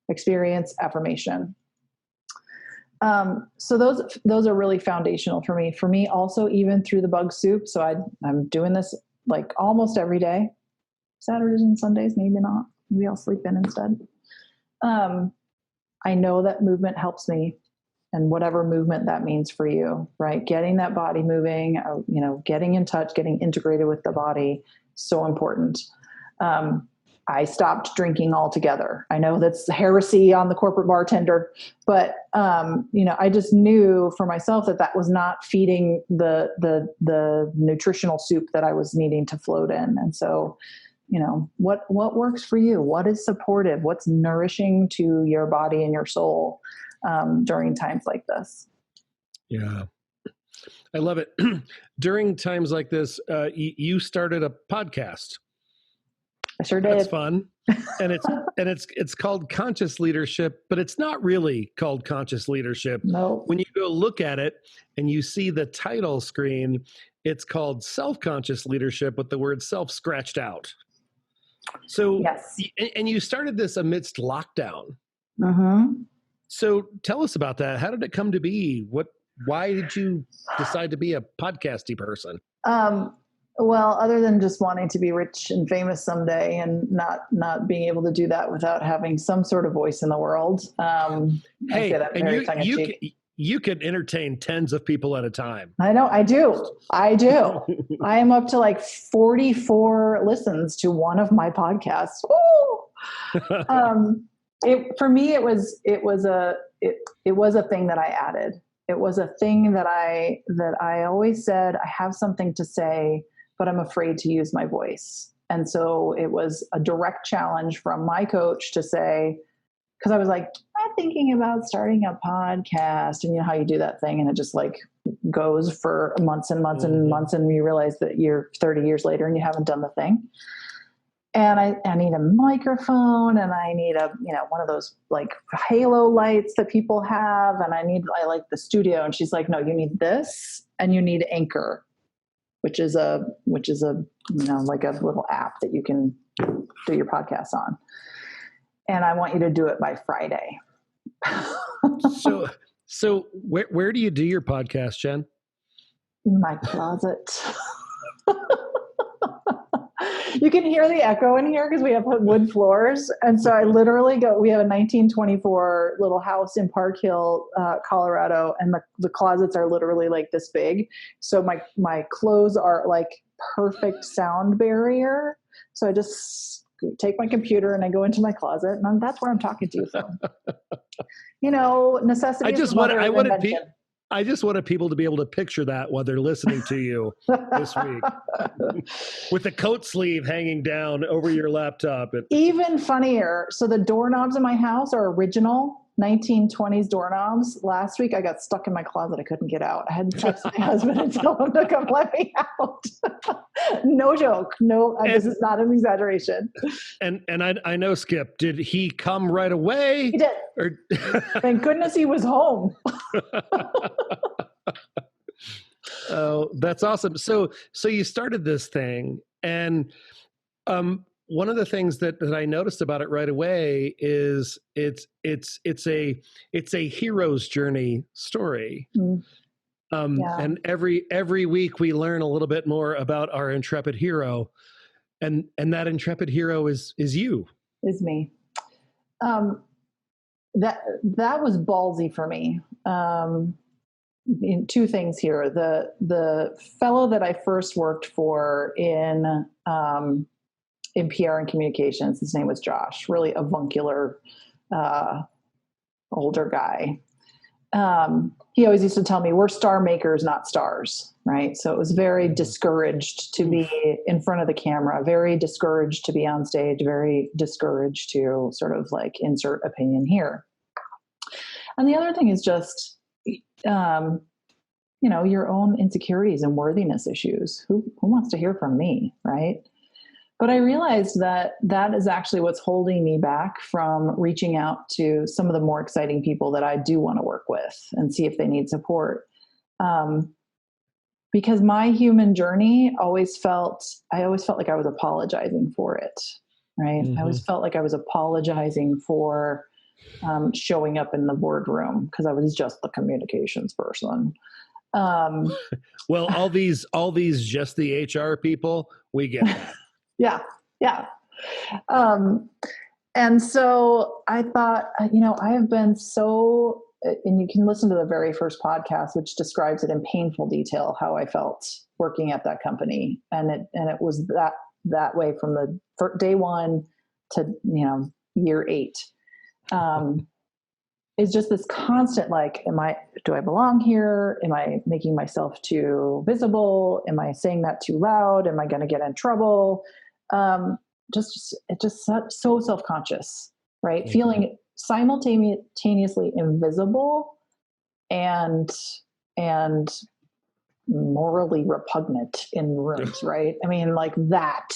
experience, affirmation. So those are really foundational for me. For me also, even through the bug soup. So I'm doing this like almost every day, Saturdays and Sundays, maybe not. Maybe I'll sleep in instead. I know that movement helps me, and whatever movement that means for you, right? Getting that body moving, getting in touch, getting integrated with the body, so important. I stopped drinking altogether. I know that's heresy on the corporate bartender, but I just knew for myself that was not feeding the nutritional soup that I was needing to float in. And so, what works for you? What is supportive? What's nourishing to your body and your soul during times like this? Yeah, I love it. During times like this, you started a podcast. I sure did. That's fun. And it's called Conscious Leadership, but it's not really called Conscious Leadership. No. When you go look at it and you see the title screen, it's called Self-Conscious Leadership with the word self scratched out. So, yes. And you started this amidst lockdown. Mm-hmm. So tell us about that. How did it come to be? Why did you decide to be a podcasty person? Well, other than just wanting to be rich and famous someday, and not being able to do that without having some sort of voice in the world. Hey, and you can entertain tens of people at a time. I know, I do. I am up to like 44 listens to one of my podcasts. For me, it was a thing that I added. It was a thing that I always said, I have something to say, but I'm afraid to use my voice. And so it was a direct challenge from my coach to say, because I was like, I'm thinking about starting a podcast, and you know how you do that thing, and it just like goes for months and months and months, and you realize that you're 30 years later and you haven't done the thing. And I need a microphone, and I need a, one of those like halo lights that people have. And I like the studio. And she's like, no, you need this, and you need Anchor, which is a, like a little app that you can do your podcast on. And I want you to do it by Friday. So where do you do your podcast, Jen? In my closet. You can hear the echo in here because we have wood floors. And so I literally we have a 1924 little house in Park Hill, Colorado. And the closets are literally like this big. So my clothes are like perfect sound barrier. So I just take my computer and I go into my closet, and that's where I'm talking to you from. Necessity. I just wanted people to be able to picture that while they're listening to you this week, with the coat sleeve hanging down over your laptop. Even funnier. So the doorknobs in my house are original 1920s doorknobs. Last week I got stuck in my closet. I couldn't get out. I had to text my husband and tell him to come let me out. No joke. No, this is not an exaggeration. And I know, Skip, did he come right away? He did. Thank goodness he was home. Oh, that's awesome. So you started this thing, and one of the things that I noticed about it right away is it's a hero's journey story. And every week we learn a little bit more about our intrepid hero, and that intrepid hero is you. Is me. That was ballsy for me. Two things here. The fellow that I first worked for in PR and communications, his name was Josh, really avuncular, older guy. He always used to tell me, we're star makers, not stars, right? So it was very discouraged to be in front of the camera, very discouraged to be on stage, very discouraged to sort of like insert opinion here. And the other thing is just, your own insecurities and worthiness issues. Who wants to hear from me, right? But I realized that is actually what's holding me back from reaching out to some of the more exciting people that I do want to work with and see if they need support. Because my human journey I always felt like I was apologizing for it, right? Mm-hmm. I always felt like I was apologizing for showing up in the boardroom because I was just the communications person. Well, all these just the HR people, we get that. Yeah. And so I thought, I have been so, and you can listen to the very first podcast, which describes it in painful detail, how I felt working at that company. And it was that way from the day one to, year 8. It's just this constant, like, do I belong here? Am I making myself too visible? Am I saying that too loud? Am I going to get in trouble? It's just so self-conscious, right? Mm-hmm. Feeling simultaneously invisible and morally repugnant in rooms, right? I mean, like that.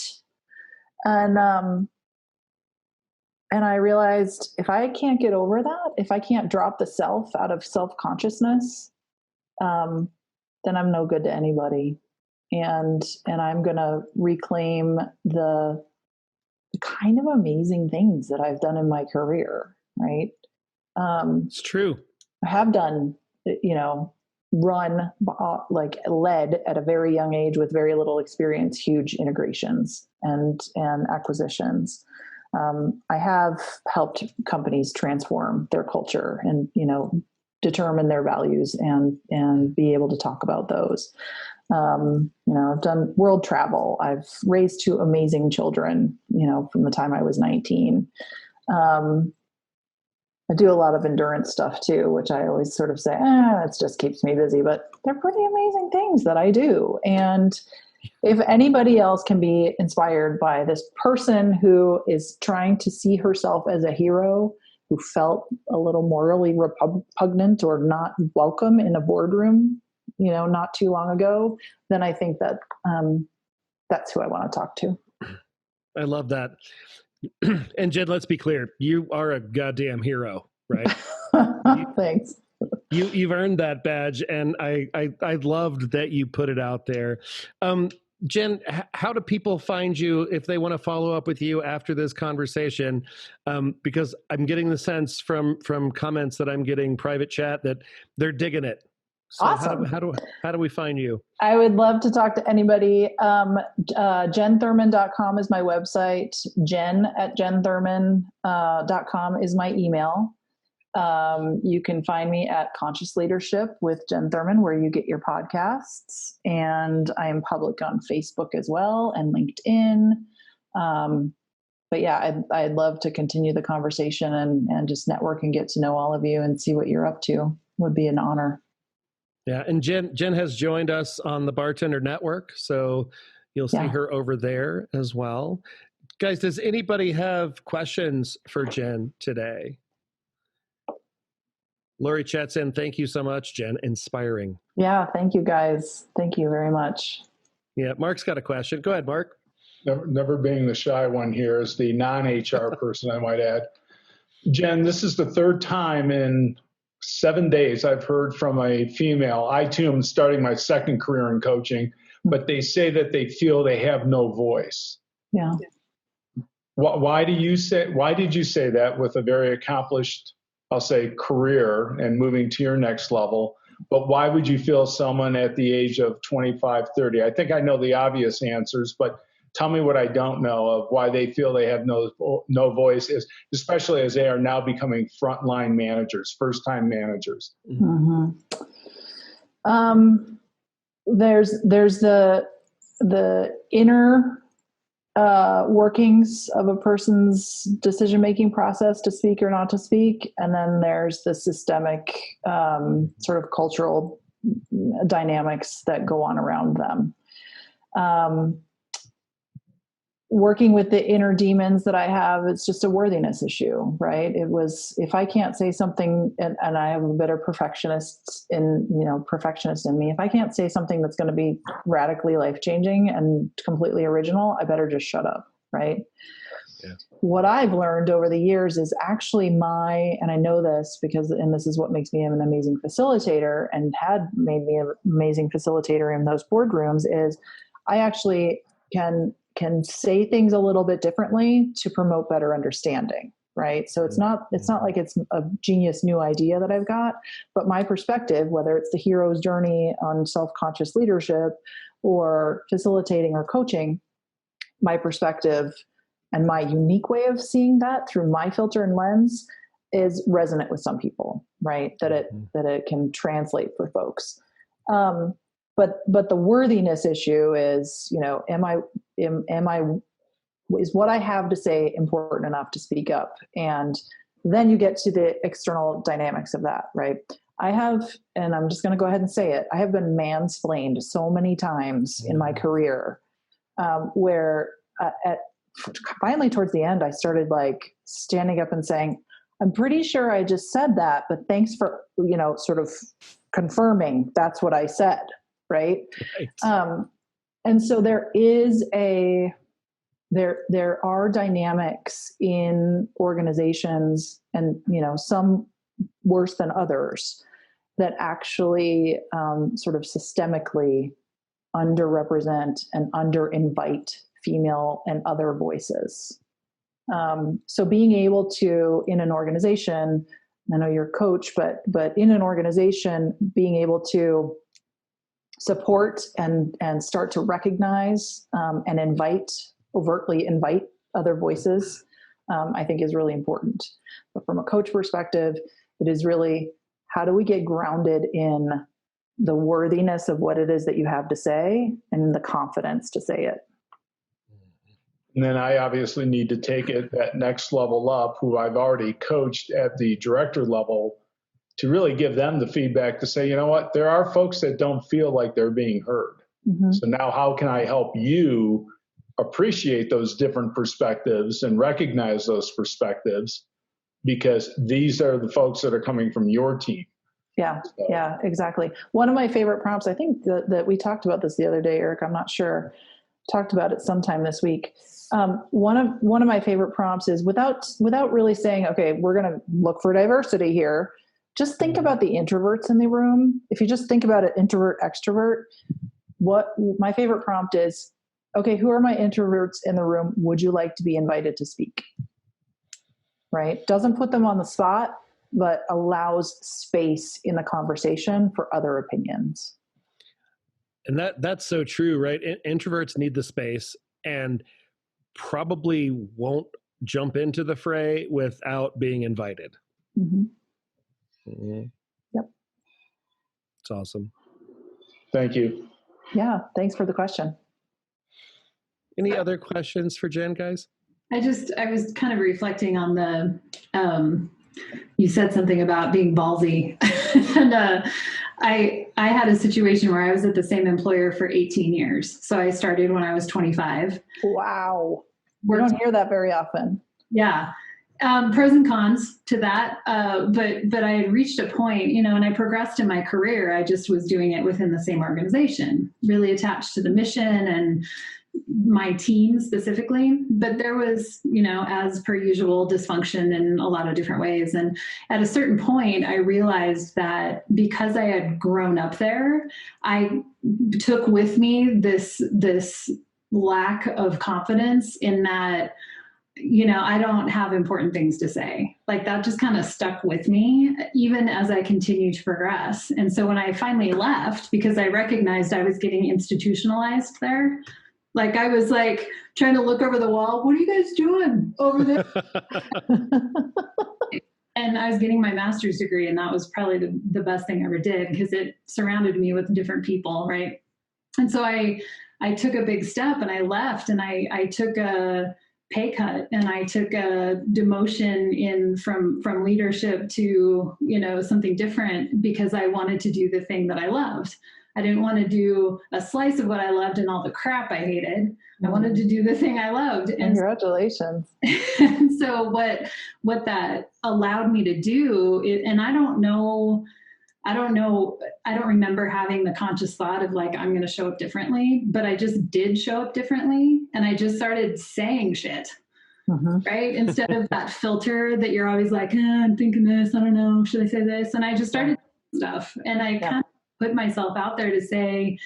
And I realized if I can't get over that, if I can't drop the self out of self-consciousness, then I'm no good to anybody. And I'm going to reclaim the kind of amazing things that I've done in my career, right? It's true. I have done, led at a very young age with very little experience, huge integrations and acquisitions. I have helped companies transform their culture and, determine their values and be able to talk about those. I've done world travel. I've raised 2 amazing children, from the time I was 19. I do a lot of endurance stuff too, which I always sort of say, it just keeps me busy, but they're pretty amazing things that I do. And if anybody else can be inspired by this person who is trying to see herself as a hero, who felt a little morally repugnant or not welcome in a boardroom, not too long ago, then I think that that's who I want to talk to. I love that. And Jen, let's be clear. You are a goddamn hero, right? Thanks. You've earned that badge, and I loved that you put it out there. Jen, how do people find you if they want to follow up with you after this conversation? Because I'm getting the sense from comments that I'm getting private chat that they're digging it. So Awesome. How do we find you? I would love to talk to anybody. JenThurman.com is my website. Jen@JenThurman.com is my email. You can find me at Conscious Leadership with Jen Thurman, where you get your podcasts. And I am public on Facebook as well and LinkedIn. But yeah, I'd love to continue the conversation and just network and get to know all of you and see what you're up to. Would be an honor. Yeah, and Jen has joined us on the Bartender Network, so you'll see her over there as well. Guys, does anybody have questions for Jen today? Lori chats in, thank you so much, Jen. Inspiring. Yeah, thank you guys. Thank you very much. Yeah, Mark's got a question. Go ahead, Mark. Never being the shy one here as the non-HR person, I might add. Jen, this is the third time in 7 days I've heard from a female. I too am starting my second career in coaching, but they say that they feel they have no voice. Yeah. Why did you say that with a very accomplished, I'll say, career and moving to your next level? But why would you feel someone at the age of 25, 30? I think I know the obvious answers, but tell me what I don't know of why they feel they have no voice, especially as they are now becoming frontline managers, first-time managers. Mm-hmm. There's the inner workings of a person's decision-making process to speak or not to speak, and then there's the systemic sort of cultural dynamics that go on around them. Working with the inner demons that I have, it's just a worthiness issue, right? It was, if I can't say something, and I have a bit of perfectionist in me, if I can't say something that's going to be radically life-changing and completely original, I better just shut up, right? Yeah. What I've learned over the years is actually and I know this and this is what makes me an amazing facilitator and had made me an amazing facilitator in those boardrooms, is I actually can say things a little bit differently to promote better understanding, right? So it's not like it's a genius new idea that I've got, but my perspective, whether it's the hero's journey on self-conscious leadership or facilitating or coaching, my perspective and my unique way of seeing that through my filter and lens is resonant with some people, right? That it can translate for folks. But the worthiness issue is, is what I have to say important enough to speak up? And then you get to the external dynamics of that, right? I have, and I'm just going to go ahead and say it, I have been mansplained so many times in my career, where finally towards the end, I started like standing up and saying, I'm pretty sure I just said that, but thanks for, sort of confirming that's what I said. Right. And so there are dynamics in organizations, and, some worse than others, that actually sort of systemically underrepresent and under-invite female and other voices. So being able to, in an organization, I know you're a coach, but in an organization, being able to support and start to recognize and overtly invite other voices, I think is really important. But from a coach perspective, it is really, how do we get grounded in the worthiness of what it is that you have to say and the confidence to say it? And then I obviously need to take it that next level up, who I've already coached at the director level, to really give them the feedback to say, you know what, there are folks that don't feel like they're being heard. Mm-hmm. So now how can I help you appreciate those different perspectives and recognize those perspectives? Because these are the folks that are coming from your team. Yeah, yeah, exactly. One of my favorite prompts, I think that we talked about this the other day, Eric, I'm not sure. talked about it sometime this week. One of my favorite prompts is without really saying, okay, we're going to look for diversity here. Just think about the introverts in the room. If you just think about it, introvert, extrovert, what my favorite prompt is, okay, who are my introverts in the room? Would you like to be invited to speak? Right? Doesn't put them on the spot, but allows space in the conversation for other opinions. And that's so true, right? Introverts need the space and probably won't jump into the fray without being invited. Mm-hmm. Mm-hmm. Yep. It's awesome. Thank you. Yeah. Thanks for the question. Any other questions for Jen, guys? I was kind of reflecting on the, you said something about being ballsy. And I had a situation where I was at the same employer for 18 years. So I started when I was 25. Wow. We don't hear that very often. Yeah. Pros and cons to that. But I had reached a point, and I progressed in my career. I just was doing it within the same organization, really attached to the mission and my team specifically. But there was, as per usual, dysfunction in a lot of different ways. And at a certain point, I realized that because I had grown up there, I took with me this lack of confidence in that, I don't have important things to say. Like that just kind of stuck with me, even as I continued to progress. And so when I finally left, because I recognized I was getting institutionalized there, like I was like trying to look over the wall. What are you guys doing over there? And I was getting my master's degree, and that was probably the best thing I ever did because it surrounded me with different people, right? And so I took a big step and I left, and I took a pay cut, and I took a demotion from leadership to, something different because I wanted to do the thing that I loved. I didn't want to do a slice of what I loved and all the crap I hated. I wanted to do the thing I loved. And congratulations. And so what that allowed me to do, and I don't remember having the conscious thought of like, I'm going to show up differently, but I just did show up differently. And I just started saying shit, right? Instead of that filter that you're always like, I'm thinking this, I don't know, should I say this? And I just started stuff. And I kind of put myself out there to say,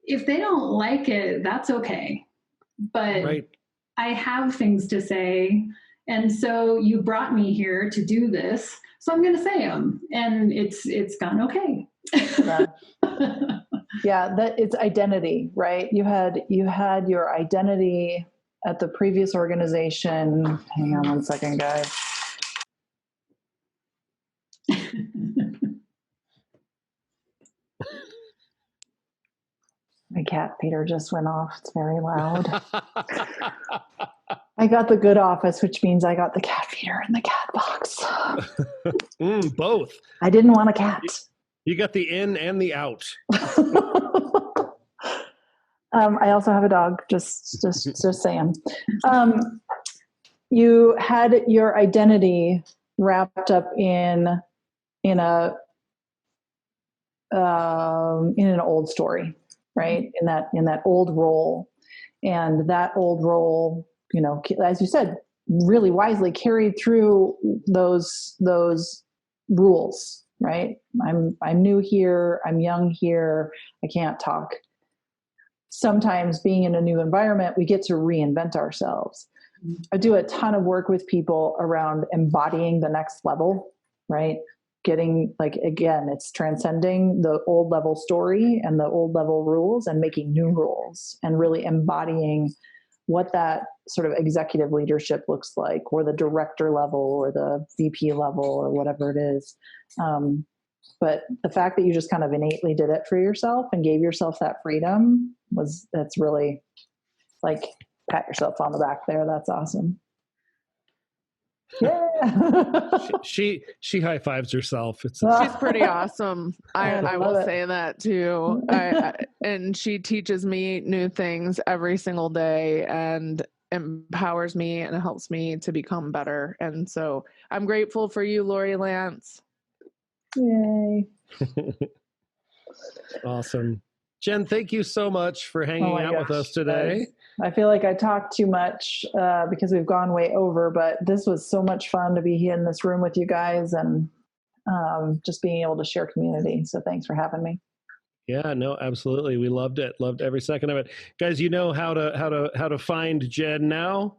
if they don't like it, that's okay. But I have things to say. And so you brought me here to do this. So I'm going to say them, and it's gone okay. Yeah, that it's identity, right? You had your identity at the previous organization. Hang on one second, guys. My cat Peter just went off. It's very loud. I got the good office, which means I got the cat feeder and the cat box. Both. I didn't want a cat. You got the in and the out. I also have a dog. Just saying. You had your identity wrapped up in an old story, right? In that old role, and that old role, as you said, really wisely carried through those rules, right? I'm new here. I'm young here. I can't talk. Sometimes being in a new environment, we get to reinvent ourselves. I do a ton of work with people around embodying the next level, right? Getting again, it's transcending the old level story and the old level rules and making new rules and really embodying what that sort of executive leadership looks like, or the director level or the VP level or whatever it is. But the fact that you just kind of innately did it for yourself and gave yourself that freedom that's really like, pat yourself on the back there. That's awesome. Yeah. she high fives herself. She's pretty awesome. I will say that too. And she teaches me new things every single day and empowers me and helps me to become better. And so I'm grateful for you, Lori Lance. Yay. Awesome. Jen, thank you so much for hanging out with us today. I feel like I talked too much because we've gone way over, but this was so much fun to be here in this room with you guys and just being able to share community. So thanks for having me. Yeah, no, absolutely. We loved it. Loved every second of it. Guys, you know how to find Jen now.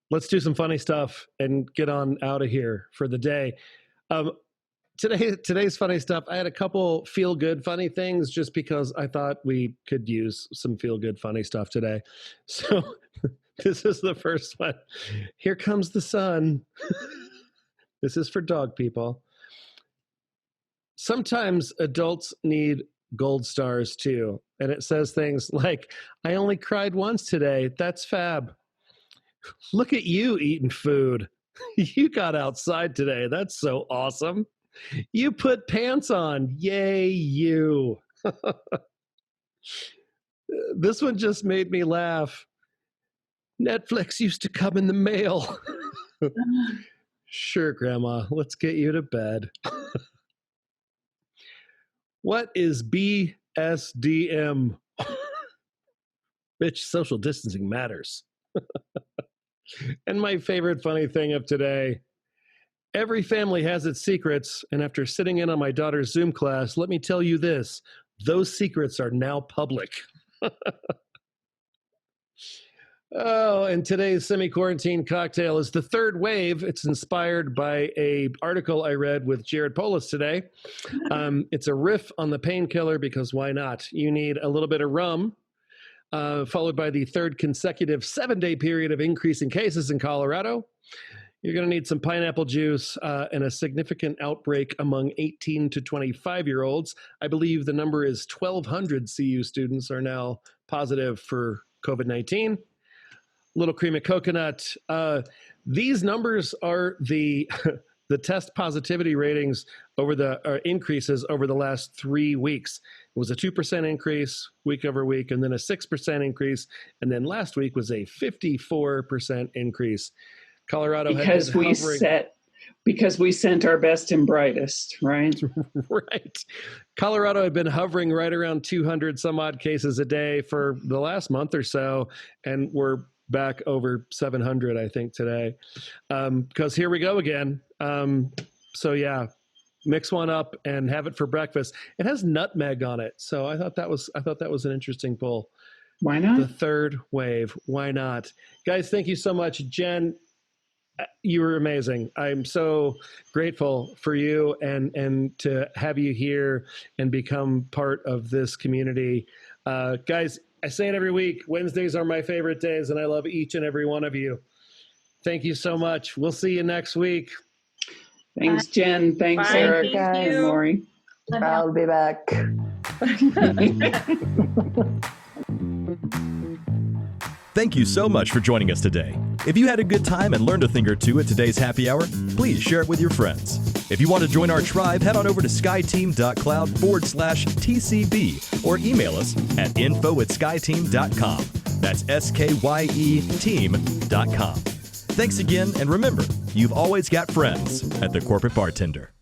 Let's do some funny stuff and get on out of here for the day. Today's funny stuff, I had a couple feel-good funny things just because I thought we could use some feel-good funny stuff today. So this is the first one. Here comes the sun. This is for dog people. Sometimes adults need gold stars too. And it says things like, I only cried once today. That's fab. Look at you eating food. You got outside today. That's so awesome. You put pants on. Yay, you. This one just made me laugh. Netflix used to come in the mail. Sure, Grandma. Let's get you to bed. What is BSDM? Bitch, social distancing matters. And my favorite funny thing of today, every family has its secrets, and after sitting in on my daughter's Zoom class, let me tell you this, those secrets are now public. Oh, and today's semi-quarantine cocktail is the third wave. It's inspired by an article I read with Jared Polis today. It's a riff on the painkiller because why not? You need a little bit of rum, followed by the third consecutive 7-day period of increasing cases in Colorado. You're going to need some pineapple juice and a significant outbreak among 18 to 25-year-olds. I believe the number is 1,200 CU students are now positive for COVID-19. Little cream of coconut. These numbers are the test positivity ratings over the increases over the last 3 weeks. It was a 2% increase week over week, and then a 6% increase, and then last week was a 54% increase. Colorado because we sent our best and brightest, right? Right. Colorado had been hovering right around 200 some odd cases a day for the last month or so, and we're back over 700, I think, today. Because here we go again. So yeah, mix one up and have it for breakfast. It has nutmeg on it, so I thought that was an interesting pull. Why not? The third wave. Why not? Guys, thank you so much. Jen, you were amazing. I'm so grateful for you and to have you here and become part of this community. Guys, I say it every week. Wednesdays are my favorite days, and I love each and every one of you. Thank you so much. We'll see you next week. Thanks, Jen. Thanks, Bye. Eric. Thank you. Lori. I'll be back. Thank you so much for joining us today. If you had a good time and learned a thing or two at today's happy hour, please share it with your friends. If you want to join our tribe, head on over to skyeteam.cloud/TCB or email us at info@skyeteam.com. That's SKYE team.com. Thanks again, and remember, you've always got friends at the Corporate Bartender.